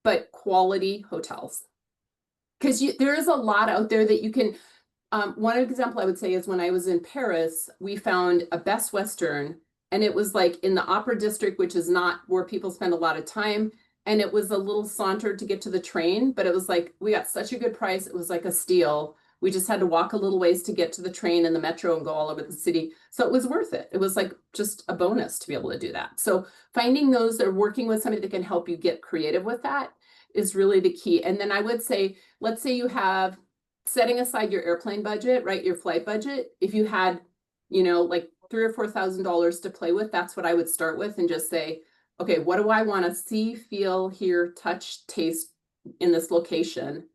but quality hotels. Because there is a lot out there that you can. One example I would say is when I was in Paris, we found a Best Western, and it was like in the Opera District, which is not where people spend a lot of time. And it was a little saunter to get to the train, but it was like, we got such a good price. It was like a steal. We just had to walk a little ways to get to the train and the metro and go all over the city. So it was worth it. It was like just a bonus to be able to do that. So finding those or working with somebody that can help you get creative with that is really the key. And then I would say, let's say you have setting aside your airplane budget, right? Your flight budget. If you had, you know, like $3,000 or $4,000 to play with, that's what I would start with and just say, okay, what do I want to see, feel, hear, touch, taste in this location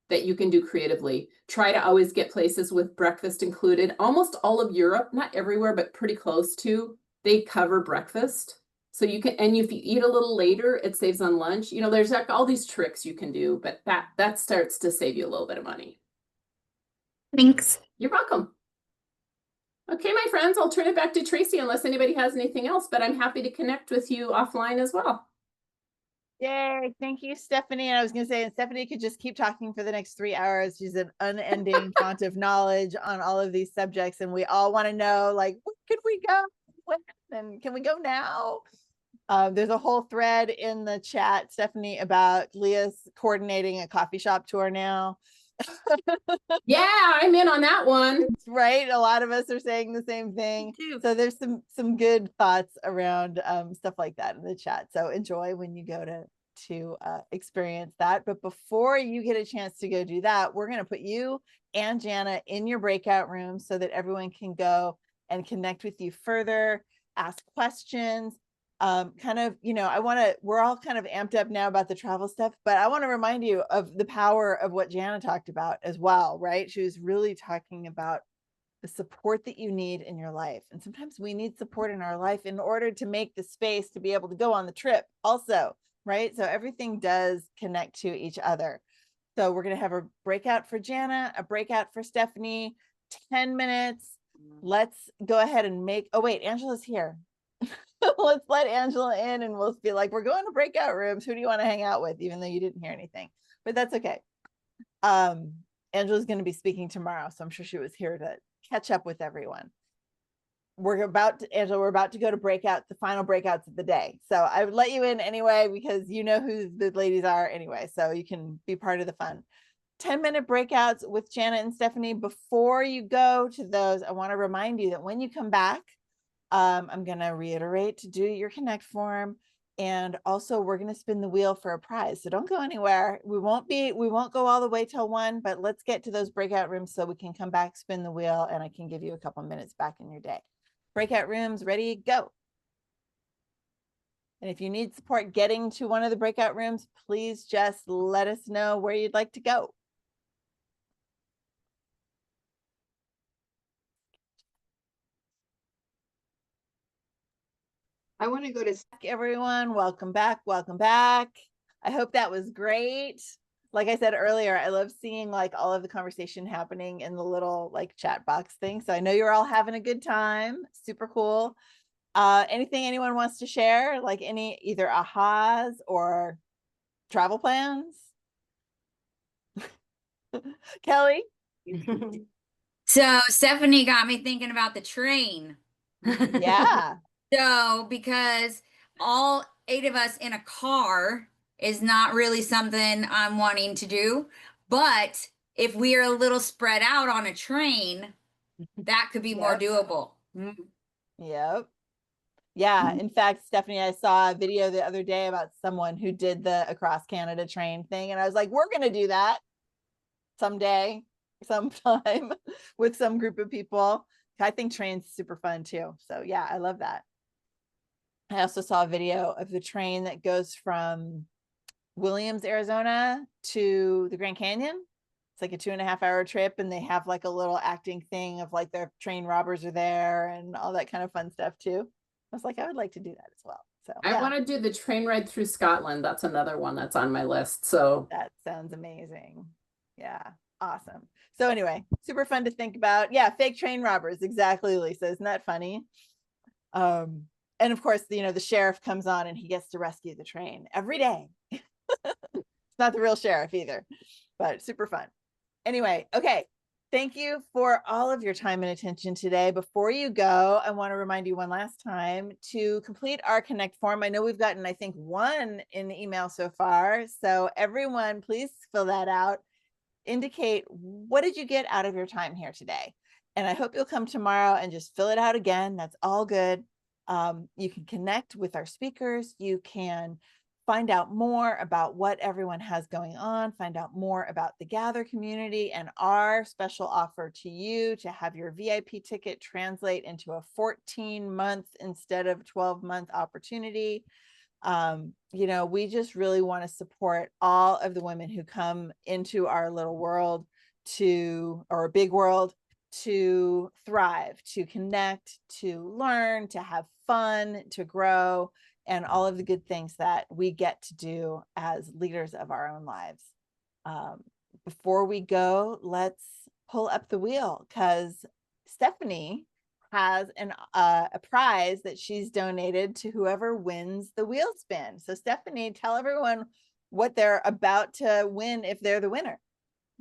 that you can do creatively? Try to always get places with breakfast included. Almost all of Europe, not everywhere, but pretty close to, they cover breakfast. So you can, and if you eat a little later, it saves on lunch. You know, there's like all these tricks you can do, but that starts to save you a little bit of money. Thanks. You're welcome. Okay, my friends, I'll turn it back to Tracy unless anybody has anything else, but I'm happy to connect with you offline as well. Yay. Thank you, Stephanie. And I was going to say, and Stephanie could just keep talking for the next 3 hours. She's an unending font of knowledge on all of these subjects. And we all want to know, like, where can we go? When? And can we go now? There's a whole thread in the chat, Stephanie, about Leah's coordinating a coffee shop tour now. Yeah, I'm in on that one. Right, a lot of us are saying the same thing. So there's some good thoughts around stuff like that in the chat. So enjoy when you go to experience that. But before you get a chance to go do that, we're going to put you and Jana in your breakout room so that everyone can go and connect with you further, ask questions. Kind of, you know, we're all kind of amped up now about the travel stuff, but I want to remind you of the power of what Jana talked about as well, right? She was really talking about the support that you need in your life. And sometimes we need support in our life in order to make the space to be able to go on the trip also, right? So everything does connect to each other. So we're going to have a breakout for Jana, a breakout for Stephanie, 10 minutes. Let's go ahead and oh wait, Angela's here. Let's let Angela in and we'll be like, we're going to breakout rooms. Who do you want to hang out with? Even though you didn't hear anything, but that's okay. Angela's going to be speaking tomorrow. So I'm sure she was here to catch up with everyone. Angela, we're about to go to breakout, the final breakouts of the day. So I would let you in anyway, because you know who the ladies are anyway. So you can be part of the fun. 10-minute breakouts with Jana and Stephanie. Before you go to those, I want to remind you that when you come back, I'm going to reiterate to do your connect form. And also we're going to spin the wheel for a prize. So don't go anywhere. We won't go all the way till 1, but let's get to those breakout rooms so we can come back, spin the wheel, and I can give you a couple minutes back in your day. Breakout rooms, ready, go. And if you need support getting to one of the breakout rooms, please just let us know where you'd like to go. I want to go to everyone. Welcome back. Welcome back. I hope that was great. Like I said earlier, I love seeing like all of the conversation happening in the little like chat box thing. So I know you're all having a good time. Super cool. Anything anyone wants to share? Like either ahas or travel plans? Kelly? So Stephanie got me thinking about the train. Yeah. So, because all 8 of us in a car is not really something I'm wanting to do, but if we are a little spread out on a train, that could be more doable. Yep. Yeah. In fact, Stephanie, I saw a video the other day about someone who did the Across Canada train thing. And I was like, we're going to do that someday, sometime with some group of people. I think trains super fun too. So yeah, I love that. I also saw a video of the train that goes from Williams, Arizona to the Grand Canyon. It's like a 2.5 hour trip, and they have like a little acting thing of like their train robbers are there and all that kind of fun stuff too. I was like, I would like to do that as well. So I want to do the train ride through Scotland. That's another one that's on my list. So that sounds amazing. Yeah, awesome. So anyway, super fun to think about. Yeah, fake train robbers. Exactly, Lisa. Isn't that funny? And of course, you know, the sheriff comes on and he gets to rescue the train every day. It's not the real sheriff either, but super fun. Anyway, okay. Thank you for all of your time and attention today. Before you go, I want to remind you one last time to complete our Connect form. I know we've gotten, I think, one in the email so far. So everyone, please fill that out. Indicate what did you get out of your time here today. And I hope you'll come tomorrow and just fill it out again. That's all good. You can connect with our speakers. You can find out more about what everyone has going on, find out more about the Gather community and our special offer to you to have your VIP ticket translate into a 14-month instead of 12-month opportunity. You know, we just really want to support all of the women who come into our little world or a big world, to thrive, to connect, to learn, to have fun, to grow, and all of the good things that we get to do as leaders of our own lives. Before we go, let's pull up the wheel, because Stephanie has a prize that she's donated to whoever wins the wheel spin. So Stephanie, tell everyone what they're about to win if they're the winner.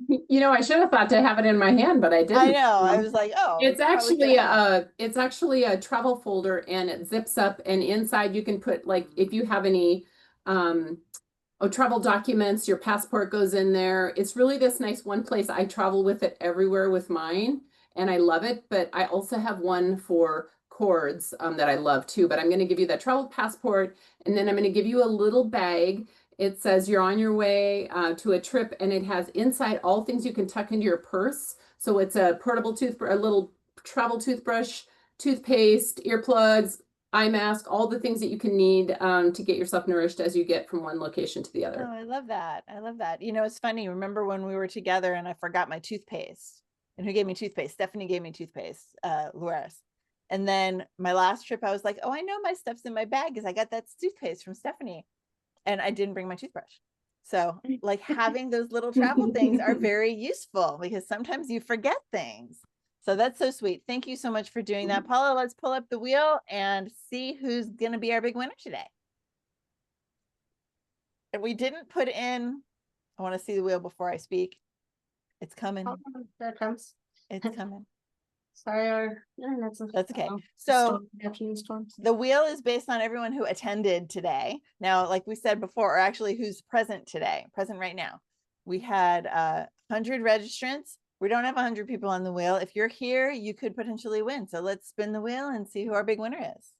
you know, I should have thought to have it in my hand, but I didn't. I know. I was like, oh, it's actually a travel folder, and it zips up, and inside you can put, like, if you have any travel documents, your passport goes in there. It's really this nice one place. I travel with it everywhere with mine, and I love it. But I also have one for cords that I love too. But I'm going to give you that travel passport, and then I'm going to give you a little bag. It says you're on your way to a trip, and it has inside all things you can tuck into your purse. So it's a portable toothbrush, a little travel toothbrush, toothpaste, earplugs, eye mask, all the things that you can need to get yourself nourished as you get from one location to the other. Oh, I love that. I love that. You know, it's funny. Remember when we were together and I forgot my toothpaste? And who gave me toothpaste? Stephanie gave me toothpaste, Luaris. And then my last trip, I was like, oh, I know my stuff's in my bag because I got that toothpaste from Stephanie. And I didn't bring my toothbrush. So like having those little travel things are very useful, because sometimes you forget things. So that's so sweet. Thank you so much for doing that. Paula, let's pull up the wheel and see who's going to be our big winner today. And we didn't put in, I want to see the wheel before I speak. It's coming. Oh, there it comes. It's coming. Sorry, our internet's That's okay. oh, So afternoon storms. the wheel is based on everyone who attended today. Now, like we said before, or actually who's present today, present right now. We had 100 registrants. We don't have 100 people on the wheel. If you're here, you could potentially win. So let's spin the wheel and see who our big winner is.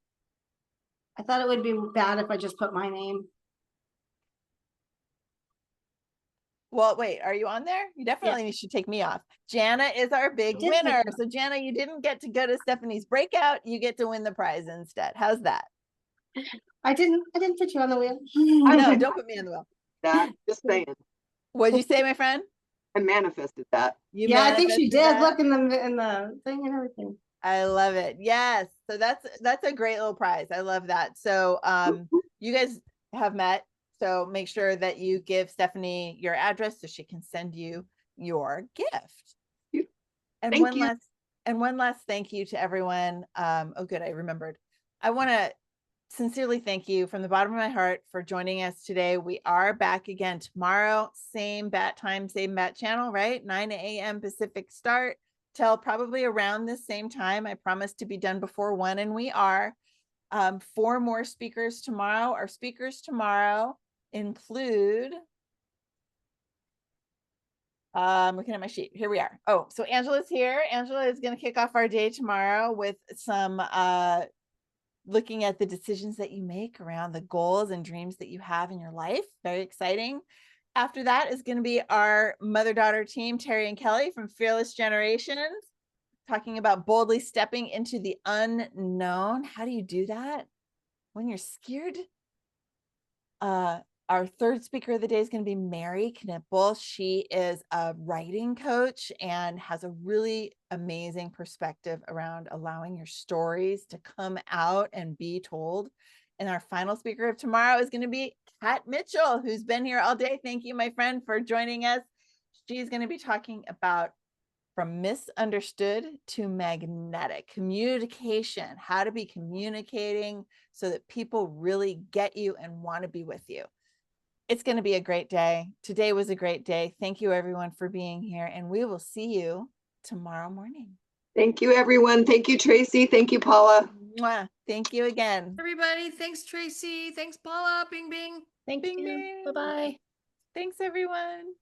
I thought it would be bad if I just put my name. Well, wait, are you on there? You definitely should take me off. Jana is our big winner. So Jana, you didn't get to go to Stephanie's breakout. You get to win the prize instead. How's that? I didn't put you on the wheel. I know, don't put me on the wheel. That, just saying. What'd you say, my friend? I manifested that. You Yeah, I think she manifested did. that? Look in the thing and everything. I love it. Yes. So that's a great little prize. I love that. So you guys have met. So make sure that you give Stephanie your address so she can send you your gift. And Thank you. one last thank you to everyone. Oh, good. I remembered. I want to sincerely thank you from the bottom of my heart for joining us today. We are back again tomorrow, same bat time, same bat channel, right? 9 a.m. Pacific start till probably around the same time. I promised to be done before 1, and we are. 4 more speakers tomorrow. Our speakers tomorrow include, looking at my sheet, here we are. Oh, so Angela's here. Angela is going to kick off our day tomorrow with some looking at the decisions that you make around the goals and dreams that you have in your life. Very exciting. After that is going to be our mother-daughter team, Terry and Kelly from Fearless Generations, talking about boldly stepping into the unknown. How do you do that when you're scared? Our third speaker of the day is going to be Mary Knipple. She is a writing coach and has a really amazing perspective around allowing your stories to come out and be told. And our final speaker of tomorrow is going to be Kat Mitchell, who's been here all day. Thank you, my friend, for joining us. She's going to be talking about from misunderstood to magnetic communication, how to be communicating so that people really get you and want to be with you. It's going to be a great day. Today was a great day. Thank you, everyone, for being here, and we will see you tomorrow morning. Thank you, everyone. Thank you, Tracy. Thank you, Paula. Mwah. Thank you again. Everybody, thanks, Tracy. Thanks, Paula. Bing, bing. Thank Bing, you. bing. Bye-bye. Thanks, everyone.